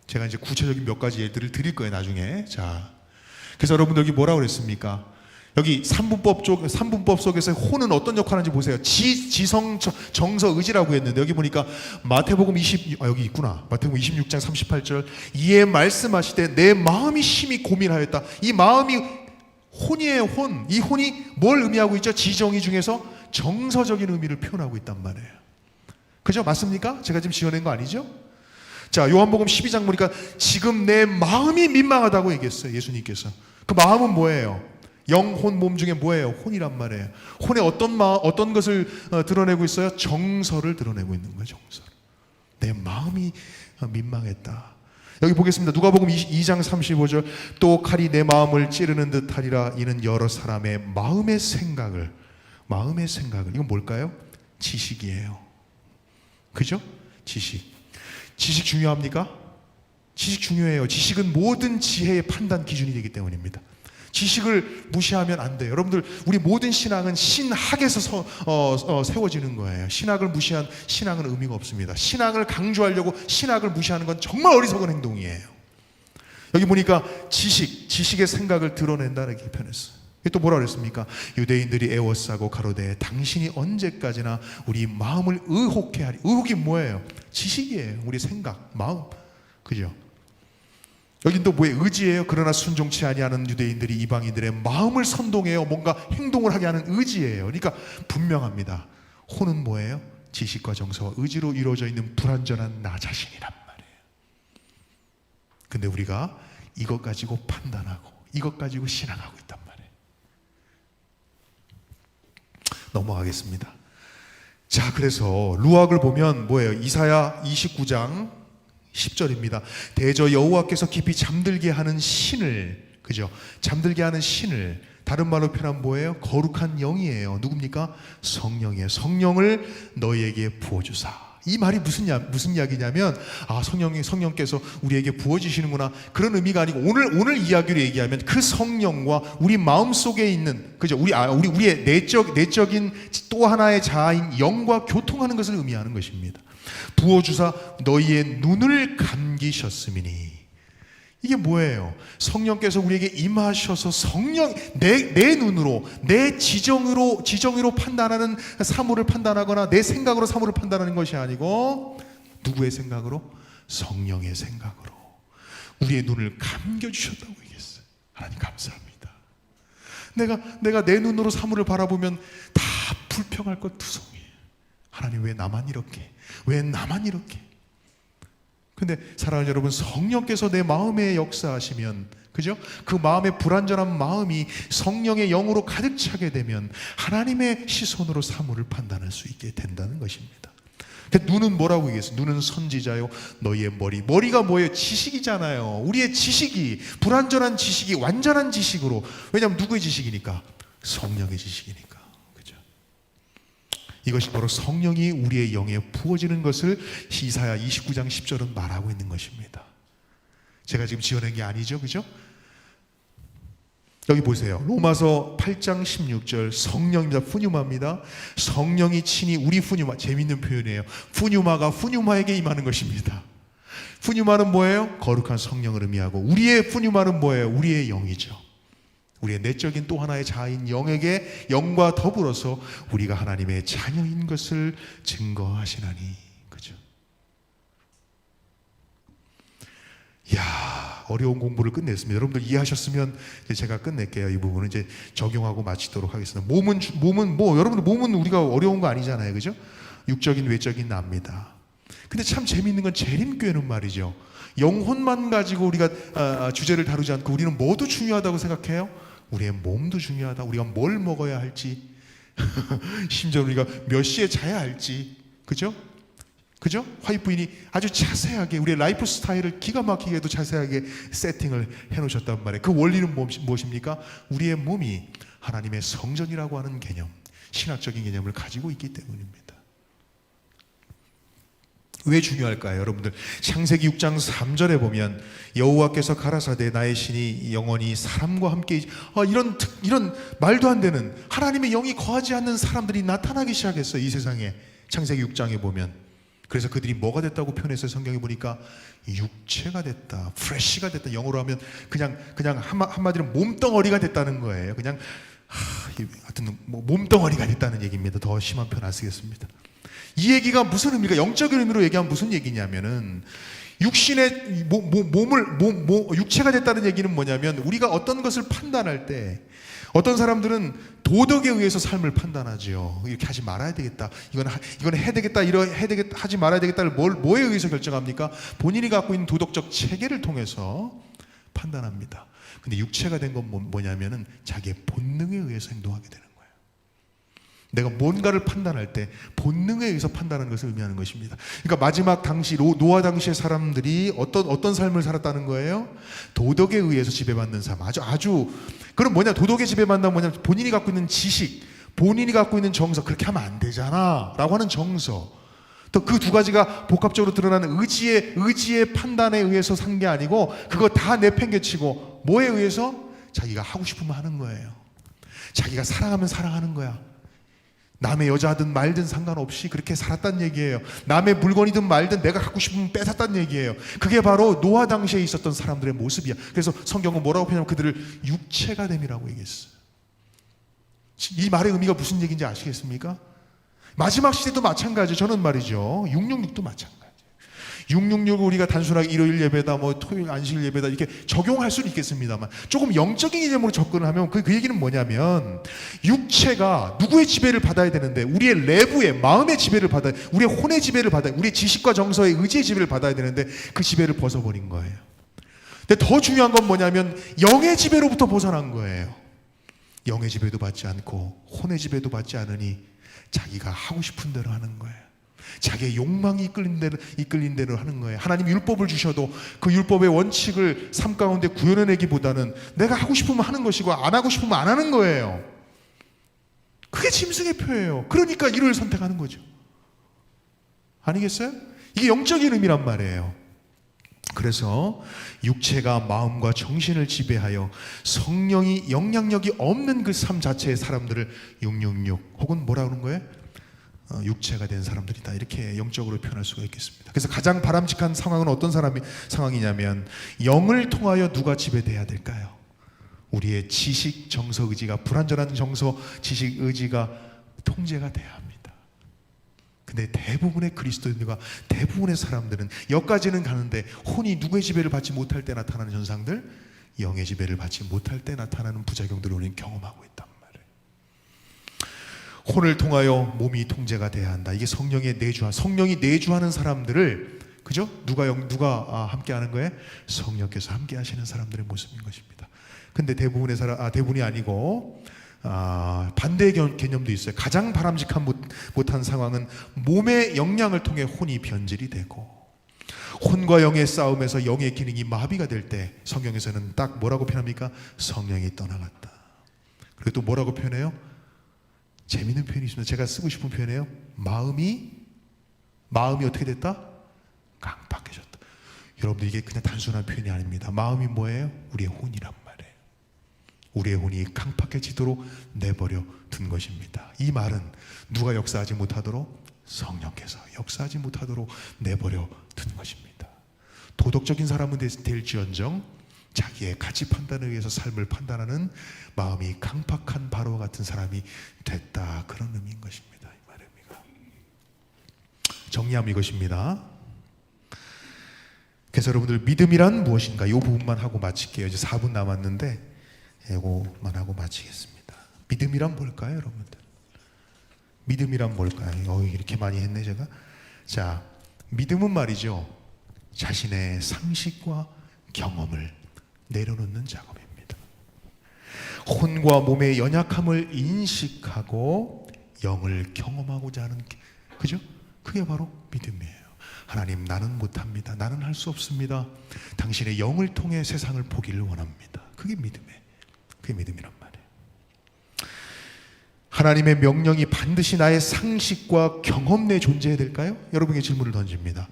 제가 이제 구체적인 몇 가지 예들을 드릴 거예요, 나중에. 자, 그래서 여러분들 여기 뭐라고 그랬습니까? 여기 3분법 속에서 혼은 어떤 역할을 하는지 보세요. 지성, 정서, 의지라고 했는데, 여기 보니까 마태복음 여기 있구나. 마태복음 26장 38절. 이에 말씀하시되 내 마음이 심히 고민하였다. 이 마음이 혼이에요, 혼. 이 혼이 뭘 의미하고 있죠? 지정의 중에서 정서적인 의미를 표현하고 있단 말이에요. 그죠? 맞습니까? 제가 지금 지어낸 거 아니죠? 자, 요한복음 12장 보니까 지금 내 마음이 민망하다고 얘기했어요, 예수님께서. 그 마음은 뭐예요? 영, 혼, 몸 중에 뭐예요? 혼이란 말이에요. 혼의 어떤 것을 드러내고 있어요? 정서를 드러내고 있는 거예요, 정서를. 내 마음이 민망했다. 여기 보겠습니다. 누가복음 2장 35절. 또 칼이 내 마음을 찌르는 듯 하리라. 이는 여러 사람의 마음의 생각을. 이건 뭘까요? 지식이에요. 그죠? 지식 중요합니까? 지식 중요해요. 지식은 모든 지혜의 판단 기준이 되기 때문입니다. 지식을 무시하면 안 돼요. 여러분들, 우리 모든 신앙은 신학에서 세워지는 거예요. 신학을 무시한 신앙은 의미가 없습니다. 신앙을 강조하려고 신학을 무시하는 건 정말 어리석은 행동이에요. 여기 보니까 지식의 생각을 드러낸다 이렇게 표현했어요. 또 뭐라 그랬습니까? 유대인들이 애워싸고 가로되 당신이 언제까지나 우리 마음을 의혹해 하리. 의혹이 뭐예요? 지식이에요. 우리 생각, 마음. 그죠? 여긴 또 뭐예요? 의지예요. 그러나 순종치 아니하는 유대인들이 이방인들의 마음을 선동해요. 뭔가 행동을 하게 하는 의지예요. 그러니까 분명합니다. 혼은 뭐예요? 지식과 정서와 의지로 이루어져 있는 불완전한 나 자신이란 말이에요. 근데 우리가 이것 가지고 판단하고 이것 가지고 신앙하고 있단 말이에요. 넘어가겠습니다. 자, 그래서 루악을 보면 뭐예요? 이사야 29장 10절입니다. 대저 여호와께서 깊이 잠들게 하는 신을, 그죠? 잠들게 하는 신을, 다른 말로 표현하면 뭐예요? 거룩한 영이에요. 누굽니까? 성령이에요. 성령을 너희에게 부어주사. 이 말이 무슨 이야기냐면, 성령께서 우리에게 부어주시는구나, 그런 의미가 아니고, 오늘 이야기를 얘기하면 그 성령과 우리 마음 속에 있는, 그죠? 우리의 내적인 또 하나의 자아인 영과 교통하는 것을 의미하는 것입니다. 부어주사 너희의 눈을 감기셨음이니. 이게 뭐예요? 성령께서 우리에게 임하셔서 내 눈으로, 내 지정으로 판단하는, 사물을 판단하거나 내 생각으로 사물을 판단하는 것이 아니고, 누구의 생각으로? 성령의 생각으로 우리의 눈을 감겨주셨다고 얘기했어요. 하나님 감사합니다. 내가 내 눈으로 사물을 바라보면 다 불평할 것 투성이에요. 하나님, 왜 나만 이렇게? 근데 사랑하는 여러분, 성령께서 내 마음에 역사하시면, 그죠? 그 마음의 불완전한 마음이 성령의 영으로 가득 차게 되면 하나님의 시선으로 사물을 판단할 수 있게 된다는 것입니다. 눈은 뭐라고 얘기했어요? 눈은 선지자요 너희의 머리가 뭐예요? 지식이잖아요. 우리의 지식이, 불완전한 지식이 완전한 지식으로, 왜냐하면 누구의 지식이니까? 성령의 지식이니까. 이것이 바로 성령이 우리의 영에 부어지는 것을 이사야 29장 10절은 말하고 있는 것입니다. 제가 지금 지어낸 게 아니죠, 그죠? 여기 보세요. 로마서 8장 16절. 성령입니다. 푸뉴마입니다. 성령이 친히 우리 푸뉴마, 재밌는 표현이에요. 푸뉴마에게 임하는 것입니다. 푸뉴마는 뭐예요? 거룩한 성령을 의미하고, 우리의 푸뉴마는 뭐예요? 우리의 영이죠. 우리의 내적인 또 하나의 자아인 영에게, 영과 더불어서 우리가 하나님의 자녀인 것을 증거하시나니. 그죠? 이야, 어려운 공부를 끝냈습니다. 여러분들 이해하셨으면 이제 제가 끝낼게요. 이 부분은 이제 적용하고 마치도록 하겠습니다. 여러분들 몸은 우리가 어려운 거 아니잖아요. 그죠? 육적인 외적인 납니다. 근데 참 재미있는 건 재림교회는 말이죠, 영혼만 가지고 우리가 주제를 다루지 않고 우리는 뭐도 중요하다고 생각해요? 우리의 몸도 중요하다. 우리가 뭘 먹어야 할지 심지어 우리가 몇 시에 자야 할지, 그죠? 그죠? 화이트 부인이 아주 자세하게 우리의 라이프 스타일을 기가 막히게도 자세하게 세팅을 해놓으셨단 말이에요. 그 원리는 무엇입니까? 우리의 몸이 하나님의 성전이라고 하는 개념, 신학적인 개념을 가지고 있기 때문입니다. 왜 중요할까요, 여러분들? 창세기 6장 3절에 보면 여호와께서 가라사대 나의 신이 영원히 사람과 함께 이런 말도 안 되는 하나님의 영이 거하지 않는 사람들이 나타나기 시작했어요, 이 세상에. 창세기 6장에 보면. 그래서 그들이 뭐가 됐다고 표현했어요? 성경에 보니까 육체가 됐다, 프레쉬가 됐다. 영어로 하면 그냥 한마디로 몸덩어리가 됐다는 거예요. 그냥 하여튼 몸덩어리가 됐다는 얘기입니다. 더 심한 표현 안 쓰겠습니다. 이 얘기가 무슨 의미가, 영적인 의미로 얘기하면 무슨 얘기냐면은 육신의 육체가 됐다는 얘기는 뭐냐면 우리가 어떤 것을 판단할 때 어떤 사람들은 도덕에 의해서 삶을 판단하죠. 이렇게 하지 말아야 되겠다. 이건 해야 되겠다. 하지 말아야 되겠다를 뭐에 의해서 결정합니까? 본인이 갖고 있는 도덕적 체계를 통해서 판단합니다. 근데 육체가 된 건 뭐냐면은 자기의 본능에 의해서 행동하게 되는 거예요. 내가 뭔가를 판단할 때 본능에 의해서 판단하는 것을 의미하는 것입니다. 그러니까 마지막 당시 노아 당시의 사람들이 어떤 삶을 살았다는 거예요? 도덕에 의해서 지배받는 삶. 아주 그럼 뭐냐? 도덕에 지배받는다면 뭐냐? 본인이 갖고 있는 지식, 본인이 갖고 있는 정서, 그렇게 하면 안 되잖아라고 하는 정서. 또 그 두 가지가 복합적으로 드러나는 의지의 판단에 의해서 산 게 아니고 그거 다 내팽개치고 뭐에 의해서? 자기가 하고 싶으면 하는 거예요. 자기가 사랑하면 사랑하는 거야. 남의 여자든 말든 상관없이 그렇게 살았단 얘기예요. 남의 물건이든 말든 내가 갖고 싶으면 뺏었단 얘기예요. 그게 바로 노아 당시에 있었던 사람들의 모습이야. 그래서 성경은 뭐라고 표현하면 그들을 육체가 됨이라고 얘기했어요. 이 말의 의미가 무슨 얘기인지 아시겠습니까? 마지막 시대도 마찬가지예요. 저는 말이죠, 666도 마찬가지예요. 666을 우리가 단순하게 일요일 예배다, 토요일 안식일 예배다 이렇게 적용할 수는 있겠습니다만 조금 영적인 개념으로 접근을 하면 그 얘기는 뭐냐면 육체가 누구의 지배를 받아야 되는데 우리의 내부의 마음의 지배를 받아야, 우리의 혼의 지배를 받아야, 우리의 지식과 정서의 의지의 지배를 받아야 되는데 그 지배를 벗어버린 거예요. 근데 더 중요한 건 뭐냐면 영의 지배로부터 벗어난 거예요. 영의 지배도 받지 않고 혼의 지배도 받지 않으니 자기가 하고 싶은 대로 하는 거예요. 자기의 욕망이 이끌린 대로 하는 거예요. 하나님 율법을 주셔도 그 율법의 원칙을 삶 가운데 구현해내기보다는 내가 하고 싶으면 하는 것이고 안 하고 싶으면 안 하는 거예요. 그게 짐승의 표예요. 그러니까 이를 선택하는 거죠. 아니겠어요? 이게 영적인 의미란 말이에요. 그래서 육체가 마음과 정신을 지배하여 성령이 영향력이 없는 그 삶 자체의 사람들을 666 혹은 뭐라 그러는 거예요? 육체가 된 사람들이다, 이렇게 영적으로 표현할 수가 있겠습니다. 그래서 가장 바람직한 상황은 어떤 상황이냐면 영을 통하여 누가 지배돼야 될까요? 우리의 지식, 정서, 의지가, 불완전한 정서, 지식, 의지가 통제가 돼야 합니다. 근데 대부분의 그리스도인들과 대부분의 사람들은 여기까지는 가는데 혼이 누구의 지배를 받지 못할 때 나타나는 현상들, 영의 지배를 받지 못할 때 나타나는 부작용들을 우리는 경험하고 있단 말이에요. 혼을 통하여 몸이 통제가 돼야 한다. 이게 성령이 내주하는 사람들을, 그죠? 누가 함께하는 거예요? 성령께서 함께하시는 사람들의 모습인 것입니다. 근데 대부분이 아니고 반대의 개념도 있어요. 가장 바람직한 못한 상황은 몸의 영향을 통해 혼이 변질이 되고 혼과 영의 싸움에서 영의 기능이 마비가 될 때 성경에서는 딱 뭐라고 표현합니까? 성령이 떠나갔다. 그리고 또 뭐라고 표현해요? 재미있는 표현이 있습니다. 제가 쓰고 싶은 표현이에요. 마음이 어떻게 됐다? 강팍해졌다. 여러분들 이게 그냥 단순한 표현이 아닙니다. 마음이 뭐예요? 우리의 혼이란 말이에요. 우리의 혼이 강팍해지도록 내버려 둔 것입니다. 이 말은 누가 역사하지 못하도록? 성령께서 역사하지 못하도록 내버려 둔 것입니다. 도덕적인 사람은 될지언정 자기의 가치 판단에 의해서 삶을 판단하는 마음이 강팍한 바로와 같은 사람이 됐다, 그런 의미인 것입니다. 이 말의 의미가. 정리하면 이것입니다. 그래서 여러분들 믿음이란 무엇인가? 이 부분만 하고 마칠게요. 이제 4분 남았는데 이거만 하고 마치겠습니다. 믿음이란 뭘까요, 여러분들? 믿음이란 뭘까요? 이렇게 많이 했네 제가. 자, 믿음은 말이죠, 자신의 상식과 경험을 내려놓는 작업입니다. 혼과 몸의 연약함을 인식하고 영을 경험하고자 하는, 그죠? 그게 바로 믿음이에요. 하나님, 나는 못합니다. 나는 할 수 없습니다. 당신의 영을 통해 세상을 보기를 원합니다. 그게 믿음이란 말이에요. 하나님의 명령이 반드시 나의 상식과 경험 내에 존재해야 될까요? 여러분에게 질문을 던집니다.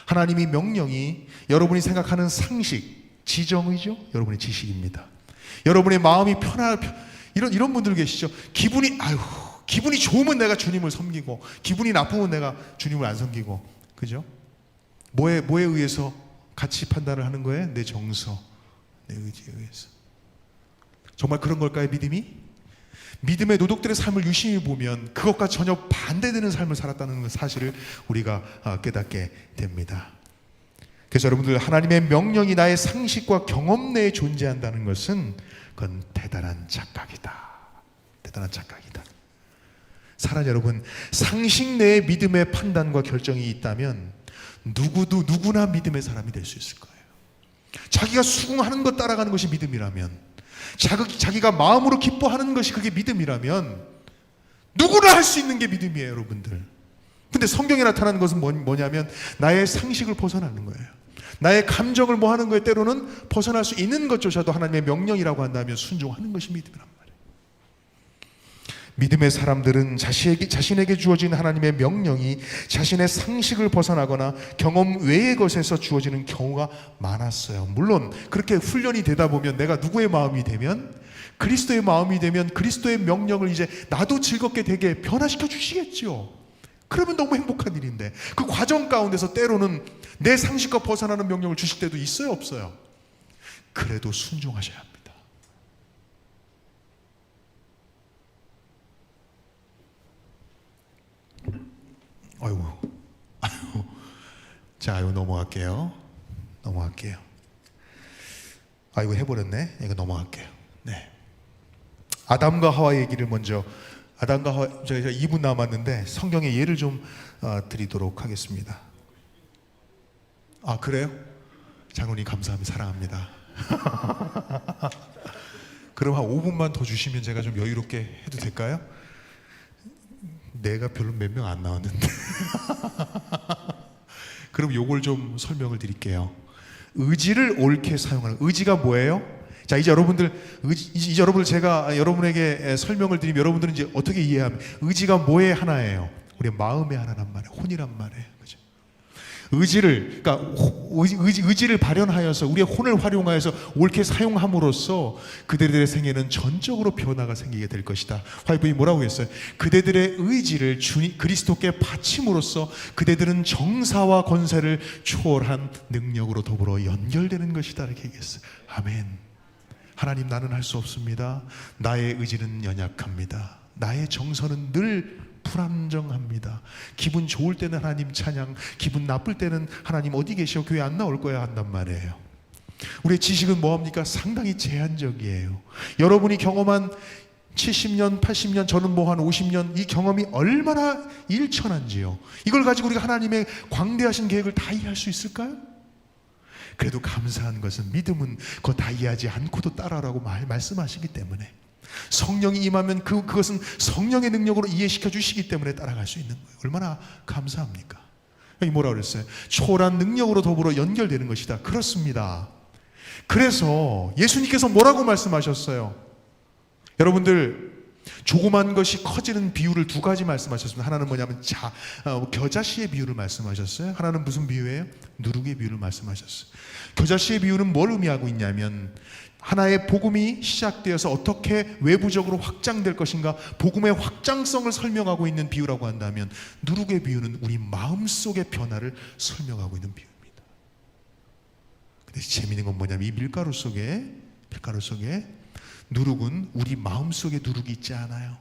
하나님의 명령이 여러분이 생각하는 상식, 지정의죠? 여러분의 지식입니다. 여러분의 마음이 이런 분들 계시죠? 기분이 좋으면 내가 주님을 섬기고, 기분이 나쁘면 내가 주님을 안 섬기고, 그죠? 뭐에 의해서 가치 판단을 하는 거예요? 내 정서, 내 의지에 의해서. 정말 그런 걸까요, 믿음이? 믿음의 노독들의 삶을 유심히 보면 그것과 전혀 반대되는 삶을 살았다는 사실을 우리가 깨닫게 됩니다. 그래서 여러분들, 하나님의 명령이 나의 상식과 경험 내에 존재한다는 것은 그건 대단한 착각이다. 대단한 착각이다. 사랑 여러분, 상식 내에 믿음의 판단과 결정이 있다면 누구나 믿음의 사람이 될 수 있을 거예요. 자기가 수긍하는 것 따라가는 것이 믿음이라면, 자기가 마음으로 기뻐하는 것이 그게 믿음이라면 누구나 할 수 있는 게 믿음이에요, 여러분들. 근데 성경에 나타나는 것은 뭐냐면 나의 상식을 벗어나는 거예요. 나의 감정을 하는 거에 때로는 벗어날 수 있는 것조차도 하나님의 명령이라고 한다면 순종하는 것이 믿음이란 말이에요. 믿음의 사람들은 자신에게 주어진 하나님의 명령이 자신의 상식을 벗어나거나 경험 외의 것에서 주어지는 경우가 많았어요. 물론 그렇게 훈련이 되다 보면 내가 누구의 마음이 되면, 그리스도의 마음이 되면 그리스도의 명령을 이제 나도 즐겁게 되게 변화시켜 주시겠죠. 그러면 너무 행복한 일인데, 그 과정 가운데서 때로는 내 상식과 벗어나는 명령을 주실 때도 있어요, 없어요? 그래도 순종하셔야 합니다. 아이고. 자, 이거 넘어갈게요. 아이고, 해버렸네. 이거 넘어갈게요. 네. 아담과 하와 얘기를 먼저, 아담과 하와, 저희가 2분 남았는데 성경의 예를 좀 드리도록 하겠습니다. 아, 그래요? 장로님 감사합니다. 사랑합니다. 그럼 한 5분만 더 주시면 제가 좀 여유롭게 해도 될까요? 내가 별로 몇 명 안 나왔는데. 그럼 요걸 좀 설명을 드릴게요. 의지를 옳게 사용하는, 의지가 뭐예요? 자, 이제 여러분들 제가 여러분에게 설명을 드리면 여러분들은 이제 어떻게 이해하면, 의지가 뭐의 하나예요? 우리의 마음의 하나란 말이에요. 혼이란 말이에요. 그죠? 의지를 발현하여서 우리의 혼을 활용하여서 옳게 사용함으로써 그대들의 생애는 전적으로 변화가 생기게 될 것이다. 화이브이 뭐라고 했어요? 그대들의 의지를 그리스도께 바침으로써 그대들은 정사와 권세를 초월한 능력으로 더불어 연결되는 것이다. 이렇게 얘기했어요. 아멘. 하나님, 나는 할 수 없습니다. 나의 의지는 연약합니다. 나의 정서는 늘 불안정합니다. 기분 좋을 때는 하나님 찬양, 기분 나쁠 때는 하나님 어디 계셔? 교회 안 나올 거야 한단 말이에요. 우리의 지식은 뭐합니까? 상당히 제한적이에요. 여러분이 경험한 70년, 80년, 저는 한 50년, 이 경험이 얼마나 일천한지요. 이걸 가지고 우리가 하나님의 광대하신 계획을 다 이해할 수 있을까요? 그래도 감사한 것은 믿음은 그거 다 이해하지 않고도 따라라고 말씀하시기 때문에, 성령이 임하면 그것은 성령의 능력으로 이해시켜 주시기 때문에 따라갈 수 있는 거예요. 얼마나 감사합니까? 여기 뭐라 그랬어요? 초월한 능력으로 더불어 연결되는 것이다. 그렇습니다. 그래서 예수님께서 뭐라고 말씀하셨어요? 여러분들, 조그만 것이 커지는 비유를 두 가지 말씀하셨습니다. 하나는 뭐냐면 겨자씨의 비유를 말씀하셨어요. 하나는 무슨 비유예요? 누룩의 비유를 말씀하셨어요. 겨자씨의 비유는 뭘 의미하고 있냐면, 하나의 복음이 시작되어서 어떻게 외부적으로 확장될 것인가, 복음의 확장성을 설명하고 있는 비유라고 한다면, 누룩의 비유는 우리 마음속의 변화를 설명하고 있는 비유입니다. 근데 재미있는 건 뭐냐면, 이 밀가루 속에 누룩은 우리 마음속에 누룩이 있지 않아요.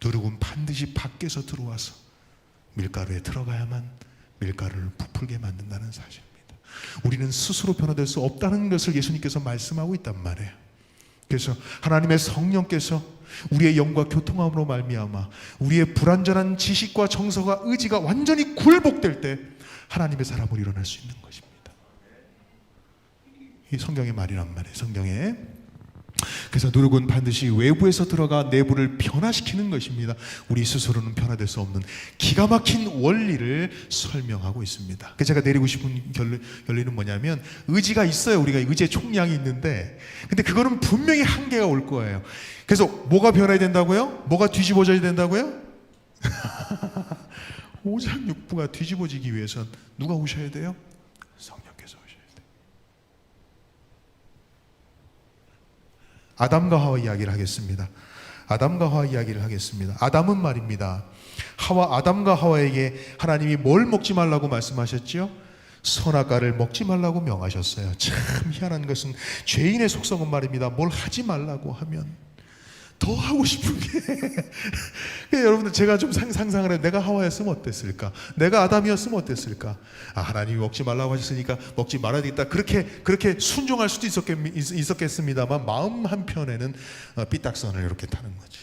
누룩은 반드시 밖에서 들어와서 밀가루에 들어가야만 밀가루를 부풀게 만든다는 사실입니다. 우리는 스스로 변화될 수 없다는 것을 예수님께서 말씀하고 있단 말이에요. 그래서 하나님의 성령께서 우리의 영과 교통함으로 말미암아 우리의 불완전한 지식과 정서가 의지가 완전히 굴복될 때 하나님의 사람으로 일어날 수 있는 것입니다. 이 성경의 말이란 말이에요. 성경에. 그래서 노력은 반드시 외부에서 들어가 내부를 변화시키는 것입니다. 우리 스스로는 변화될 수 없는 기가 막힌 원리를 설명하고 있습니다. 그래서 제가 내리고 싶은 결론은 뭐냐면, 의지가 있어요. 우리가 의지의 총량이 있는데, 근데 그거는 분명히 한계가 올 거예요. 그래서 뭐가 변해야 된다고요? 뭐가 뒤집어져야 된다고요? 오장육부가 뒤집어지기 위해선 누가 오셔야 돼요? 성령께서 오셔야 돼요. 아담과 하와 이야기를 하겠습니다. 아담과 하와 이야기를 하겠습니다. 아담은 말입니다, 아담과 하와에게 하나님이 뭘 먹지 말라고 말씀하셨죠? 선악과를 먹지 말라고 명하셨어요. 참 희한한 것은 죄인의 속성은 말입니다, 뭘 하지 말라고 하면 더 하고 싶은 게 여러분들, 제가 좀 상상을 해요. 내가 하와였으면 어땠을까? 내가 아담이었으면 어땠을까? 하나님이 먹지 말라고 하셨으니까 먹지 말아야 되겠다, 그렇게 순종할 수도 있었겠습니다만, 마음 한편에는 삐딱선을 이렇게 타는 거지.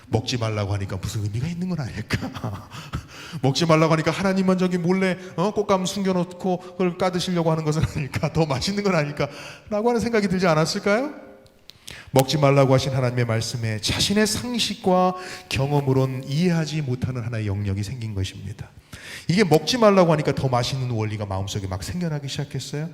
먹지 말라고 하니까 무슨 의미가 있는 건 아닐까? 먹지 말라고 하니까 하나님만 저기 몰래 꽃감 숨겨놓고 그걸 까드시려고 하는 것은 아닐까? 더 맛있는 건 아닐까? 라고 하는 생각이 들지 않았을까요? 먹지 말라고 하신 하나님의 말씀에 자신의 상식과 경험으론 이해하지 못하는 하나의 영역이 생긴 것입니다. 이게 먹지 말라고 하니까 더 맛있는 원리가 마음속에 막 생겨나기 시작했어요.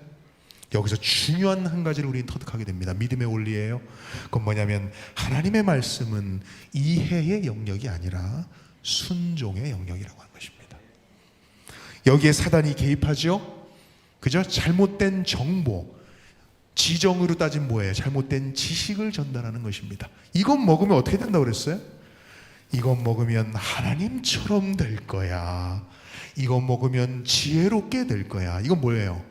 여기서 중요한 한 가지를 우리는 터득하게 됩니다. 믿음의 원리예요. 그건 뭐냐면, 하나님의 말씀은 이해의 영역이 아니라 순종의 영역이라고 하는 것입니다. 여기에 사단이 개입하죠. 그죠? 잘못된 정보, 지정으로 따진 뭐예요? 잘못된 지식을 전달하는 것입니다. 이것 먹으면 어떻게 된다고 그랬어요? 이것 먹으면 하나님처럼 될 거야. 이것 먹으면 지혜롭게 될 거야. 이건 뭐예요?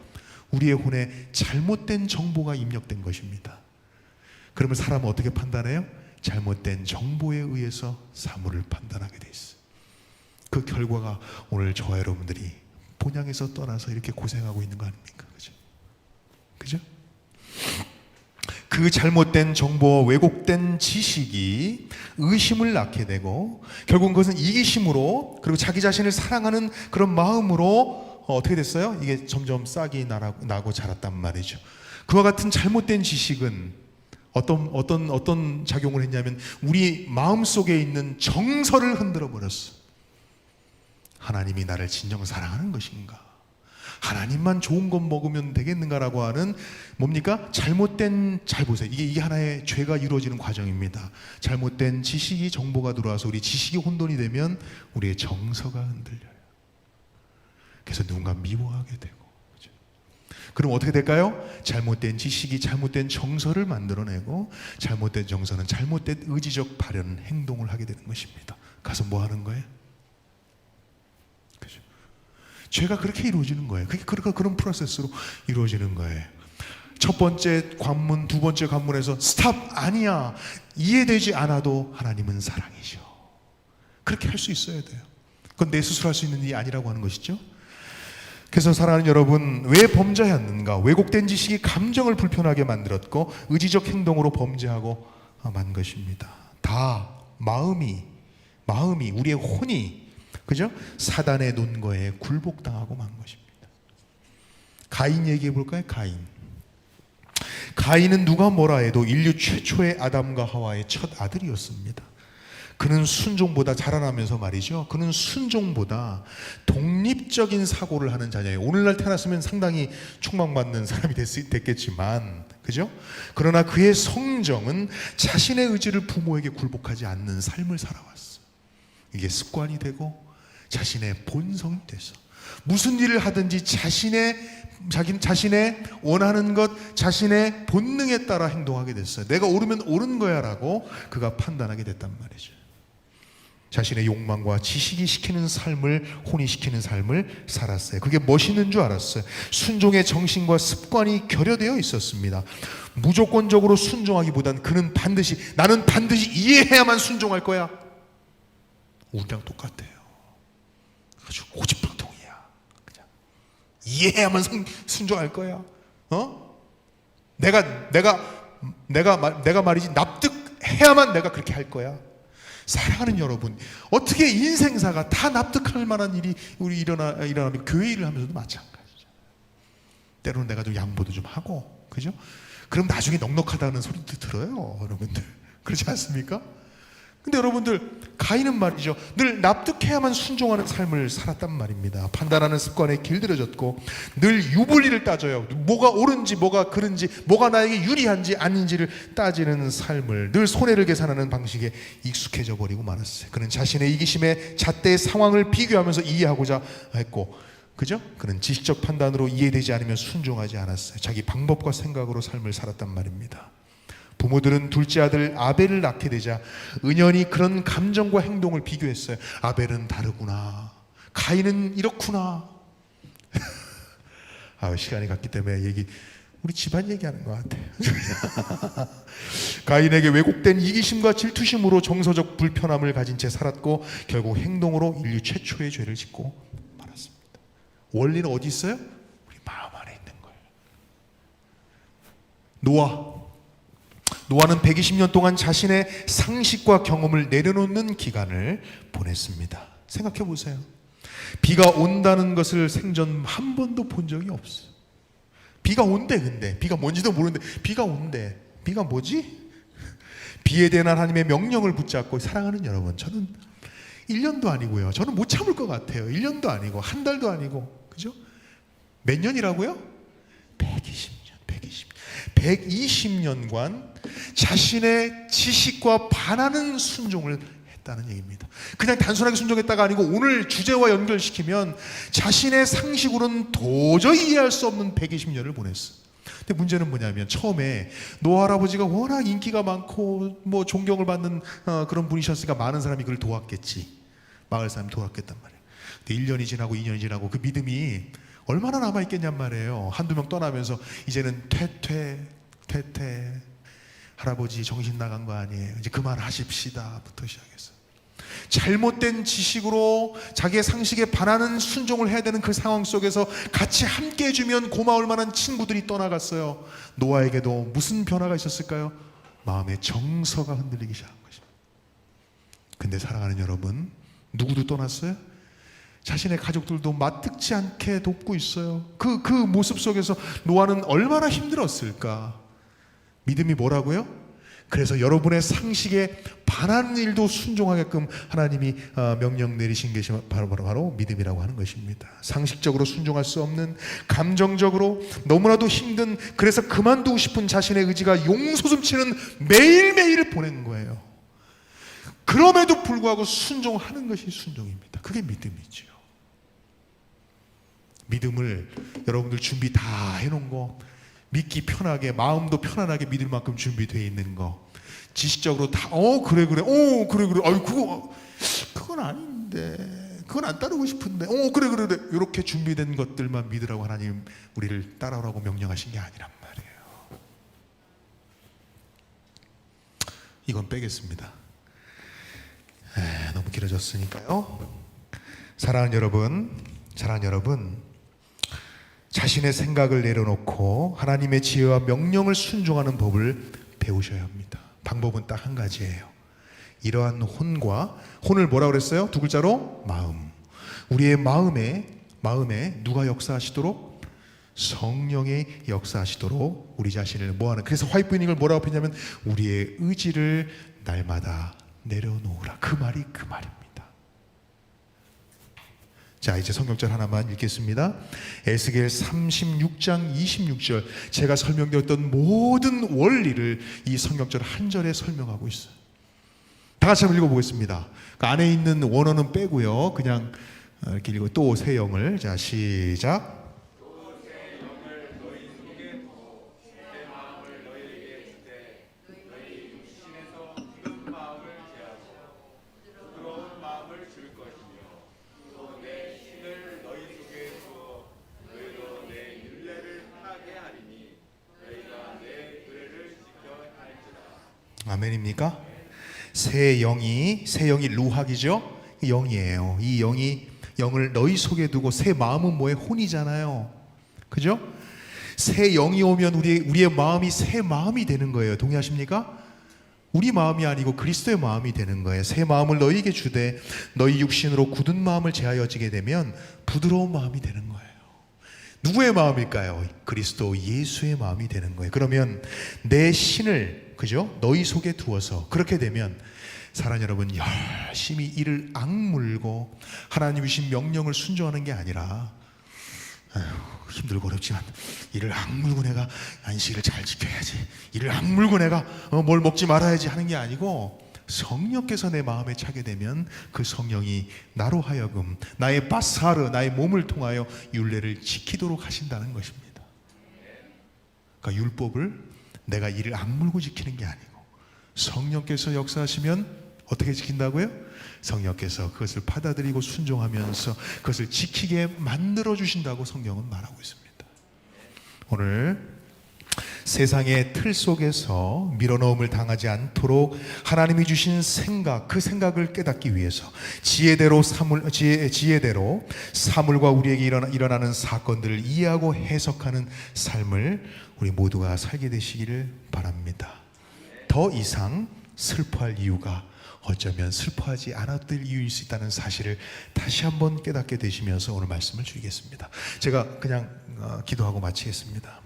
우리의 혼에 잘못된 정보가 입력된 것입니다. 그러면 사람은 어떻게 판단해요? 잘못된 정보에 의해서 사물을 판단하게 돼 있어요. 그 결과가 오늘 저와 여러분들이 본향에서 떠나서 이렇게 고생하고 있는 거 아닙니까? 그죠? 그죠? 그 잘못된 정보와 왜곡된 지식이 의심을 낳게 되고, 결국은 그것은 이기심으로, 그리고 자기 자신을 사랑하는 그런 마음으로 어떻게 됐어요? 이게 점점 싹이 나고 자랐단 말이죠. 그와 같은 잘못된 지식은 어떤 작용을 했냐면, 우리 마음속에 있는 정서를 흔들어 버렸어. 하나님이 나를 진정 사랑하는 것인가? 하나님만 좋은 것 먹으면 되겠는가라고 하는, 뭡니까? 잘 보세요. 이게 하나의 죄가 이루어지는 과정입니다. 잘못된 지식이, 정보가 들어와서 우리 지식이 혼돈이 되면 우리의 정서가 흔들려요. 그래서 누군가 미워하게 되고, 그렇죠? 그럼 어떻게 될까요? 잘못된 지식이 잘못된 정서를 만들어내고, 잘못된 정서는 잘못된 의지적 발현, 행동을 하게 되는 것입니다. 가서 뭐 하는 거예요? 그렇죠? 죄가 그렇게 이루어지는 거예요. 그런 프로세스로 이루어지는 거예요. 첫 번째 관문, 두 번째 관문에서 스탑, 아니야, 이해되지 않아도 하나님은 사랑이죠. 그렇게 할 수 있어야 돼요. 그건 내 스스로 할 수 있는 일이 아니라고 하는 것이죠. 그래서 사랑하는 여러분, 왜 범죄했는가? 왜곡된 지식이 감정을 불편하게 만들었고 의지적 행동으로 범죄하고 만 것입니다. 다 마음이 우리의 혼이, 그죠? 사단의 논거에 굴복당하고 만 것입니다. 가인 얘기해 볼까요? 가인은 누가 뭐라 해도 인류 최초의 아담과 하와의 첫 아들이었습니다. 그는 순종보다, 자라나면서 말이죠, 그는 순종보다 독립적인 사고를 하는 자녀예요. 오늘날 태어났으면 상당히 촉망받는 사람이 됐겠지만, 그죠? 그러나 그의 성정은 자신의 의지를 부모에게 굴복하지 않는 삶을 살아왔어. 이게 습관이 되고 자신의 본성이 돼서 무슨 일을 하든지 자신의 원하는 것, 자신의 본능에 따라 행동하게 됐어요. 내가 옳으면 옳은 거야 라고 그가 판단하게 됐단 말이죠. 자신의 욕망과 지식이 시키는 삶을, 혼이 시키는 삶을 살았어요. 그게 멋있는 줄 알았어요. 순종의 정신과 습관이 결여되어 있었습니다. 무조건적으로 순종하기보단 나는 반드시 이해해야만 순종할 거야. 우리랑 똑같아요. 아주 고집불통이야. 그냥 이해해야만 순종할 거야. 내가 말이지 납득해야만 내가 그렇게 할 거야. 사랑하는 여러분, 어떻게 인생사가 다 납득할 만한 일이 일어나면 교회 일을 하면서도 마찬가지죠. 때로는 내가 좀 양보도 좀 하고, 그죠? 그럼 나중에 넉넉하다는 소리도 들어요, 여러분들. 그렇지 않습니까? 근데 여러분들, 가인은 말이죠, 늘 납득해야만 순종하는 삶을 살았단 말입니다. 판단하는 습관에 길들여졌고 늘 유불리를 따져요. 뭐가 옳은지 뭐가 그른지, 뭐가 나에게 유리한지 아닌지를 따지는 삶을, 늘 손해를 계산하는 방식에 익숙해져 버리고 말았어요. 그는 자신의 이기심에 잣대의 상황을 비교하면서 이해하고자 했고, 그죠? 그는 지식적 판단으로 이해되지 않으면 순종하지 않았어요. 자기 방법과 생각으로 삶을 살았단 말입니다. 부모들은 둘째 아들 아벨을 낳게 되자 은연히 그런 감정과 행동을 비교했어요. 아벨은 다르구나, 가인은 이렇구나. 시간이 갔기 때문에 우리 집안 얘기하는 것 같아요. 가인에게 왜곡된 이기심과 질투심으로 정서적 불편함을 가진 채 살았고 결국 행동으로 인류 최초의 죄를 짓고 말았습니다. 원리는 어디 있어요? 우리 마음 안에 있는 거예요. 노아는 120년 동안 자신의 상식과 경험을 내려놓는 기간을 보냈습니다. 생각해 보세요. 비가 온다는 것을 생전 한 번도 본 적이 없어요. 비가 온대. 근데 비가 뭔지도 모르는데 비가 온대. 비가 뭐지? 비에 대한 하나님의 명령을 붙잡고 사랑하는 여러분, 저는 1년도 아니고요, 저는 못 참을 것 같아요. 1년도 아니고 한 달도 아니고, 그죠? 몇 년이라고요? 120년간 자신의 지식과 반하는 순종을 했다는 얘기입니다. 그냥 단순하게 순종했다가 아니고 오늘 주제와 연결시키면 자신의 상식으로는 도저히 이해할 수 없는 120년을 보냈어요. 근데 문제는 뭐냐면, 처음에 노아 할아버지가 워낙 인기가 많고 뭐 존경을 받는 그런 분이셨으니까 많은 사람이 그를 도왔겠지. 마을 사람이 도왔겠단 말이에요. 근데 1년이 지나고 2년이 지나고 그 믿음이 얼마나 남아있겠냔 말이에요. 한두 명 떠나면서 이제는 퇴퇴 할아버지 정신 나간 거 아니에요, 이제 그만하십시다 부터 시작했어요. 잘못된 지식으로 자기의 상식에 반하는 순종을 해야 되는 그 상황 속에서 같이 함께 해주면 고마울 만한 친구들이 떠나갔어요. 노아에게도 무슨 변화가 있었을까요? 마음의 정서가 흔들리기 시작한 것입니다. 근데 사랑하는 여러분, 누구도 떠났어요? 자신의 가족들도 마뜩지 않게 돕고 있어요. 그 모습 속에서 노아는 얼마나 힘들었을까? 믿음이 뭐라고요? 그래서 여러분의 상식에 반하는 일도 순종하게끔 하나님이 명령 내리신 것이 바로 믿음이라고 하는 것입니다. 상식적으로 순종할 수 없는, 감정적으로 너무나도 힘든, 그래서 그만두고 싶은 자신의 의지가 용솟음치는 매일매일을 보낸 거예요. 그럼에도 불구하고 순종하는 것이 순종입니다. 그게 믿음이죠. 믿음을 여러분들 준비 다 해놓은 거, 믿기 편하게, 마음도 편안하게 믿을 만큼 준비되어 있는 거, 지식적으로 다 그래 아유 그건 아닌데, 그건 안 따르고 싶은데 그래 이렇게 준비된 것들만 믿으라고 하나님 우리를 따라오라고 명령하신 게 아니란 말이에요. 이건 빼겠습니다. 너무 길어졌으니까요. 사랑하는 여러분, 자신의 생각을 내려놓고 하나님의 지혜와 명령을 순종하는 법을 배우셔야 합니다. 방법은 딱 한 가지예요. 이러한 혼을 뭐라고 그랬어요? 두 글자로 마음. 우리의 마음에 누가 역사하시도록? 성령이 역사하시도록 우리 자신을 뭐하는, 그래서 화이트닝을 뭐라고 했냐면 우리의 의지를 날마다 내려놓으라. 그 말이 그 말입니다. 자, 이제 성경절 하나만 읽겠습니다. 에스겔 36장 26절. 제가 설명드렸던 모든 원리를 이 성경절 한 절에 설명하고 있어요. 다 같이 한번 읽어보겠습니다. 그 안에 있는 원어는 빼고요, 그냥 이렇게 읽고, 또 새 영을. 자, 시작. 아멘입니까? 새 영이 루학이죠? 영이에요. 이 영을 너희 속에 두고, 새 마음은 뭐예요? 혼이잖아요. 그죠? 새 영이 오면 우리의 마음이 새 마음이 되는 거예요. 동의하십니까? 우리 마음이 아니고 그리스도의 마음이 되는 거예요. 새 마음을 너희에게 주되 너희 육신으로 굳은 마음을 제하여지게 되면 부드러운 마음이 되는 거예요. 누구의 마음일까요? 그리스도 예수의 마음이 되는 거예요. 그러면 내 신을, 그죠? 너희 속에 두어서, 그렇게 되면 사랑 여러분, 열심히 이를 악물고 하나님이 주신 명령을 순종하는 게 아니라, 아휴, 힘들고 어렵지만 이를 악물고 내가 안식을 잘 지켜야지, 이를 악물고 내가 뭘 먹지 말아야지 하는 게 아니고, 성령께서 내 마음에 차게 되면 그 성령이 나로 하여금 나의 바사르, 나의 몸을 통하여 율례를 지키도록 하신다는 것입니다. 그러니까 율법을 내가 이를 악물고 지키는 게 아니고, 성령께서 역사하시면 어떻게 지킨다고요? 성령께서 그것을 받아들이고 순종하면서 그것을 지키게 만들어 주신다고 성경은 말하고 있습니다. 오늘 세상의 틀 속에서 밀어넣음을 당하지 않도록 하나님이 주신 생각, 그 생각을 깨닫기 위해서 지혜대로 사물과 우리에게 일어나는 사건들을 이해하고 해석하는 삶을 우리 모두가 살게 되시기를 바랍니다. 더 이상 슬퍼할 이유가, 어쩌면 슬퍼하지 않아도 될 이유일 수 있다는 사실을 다시 한번 깨닫게 되시면서 오늘 말씀을 드리겠습니다. 제가 그냥 기도하고 마치겠습니다.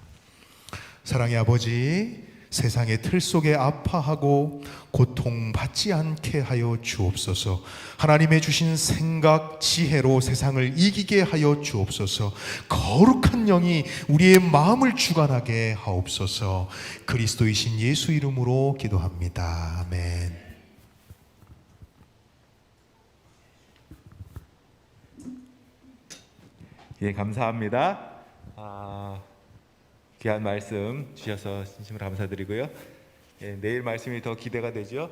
사랑의 아버지, 세상의 틀 속에 아파하고 고통받지 않게 하여 주옵소서. 하나님의 주신 생각, 지혜로 세상을 이기게 하여 주옵소서. 거룩한 영이 우리의 마음을 주관하게 하옵소서. 그리스도이신 예수 이름으로 기도합니다. 아멘. 예, 감사합니다. 귀한 말씀 주셔서 진심으로 감사드리고요. 예, 내일 말씀이 더 기대가 되죠.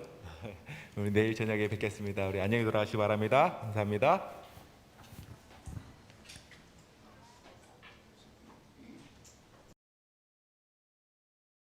우리 내일 저녁에 뵙겠습니다. 우리 안녕히 돌아가시기 바랍니다. 감사합니다.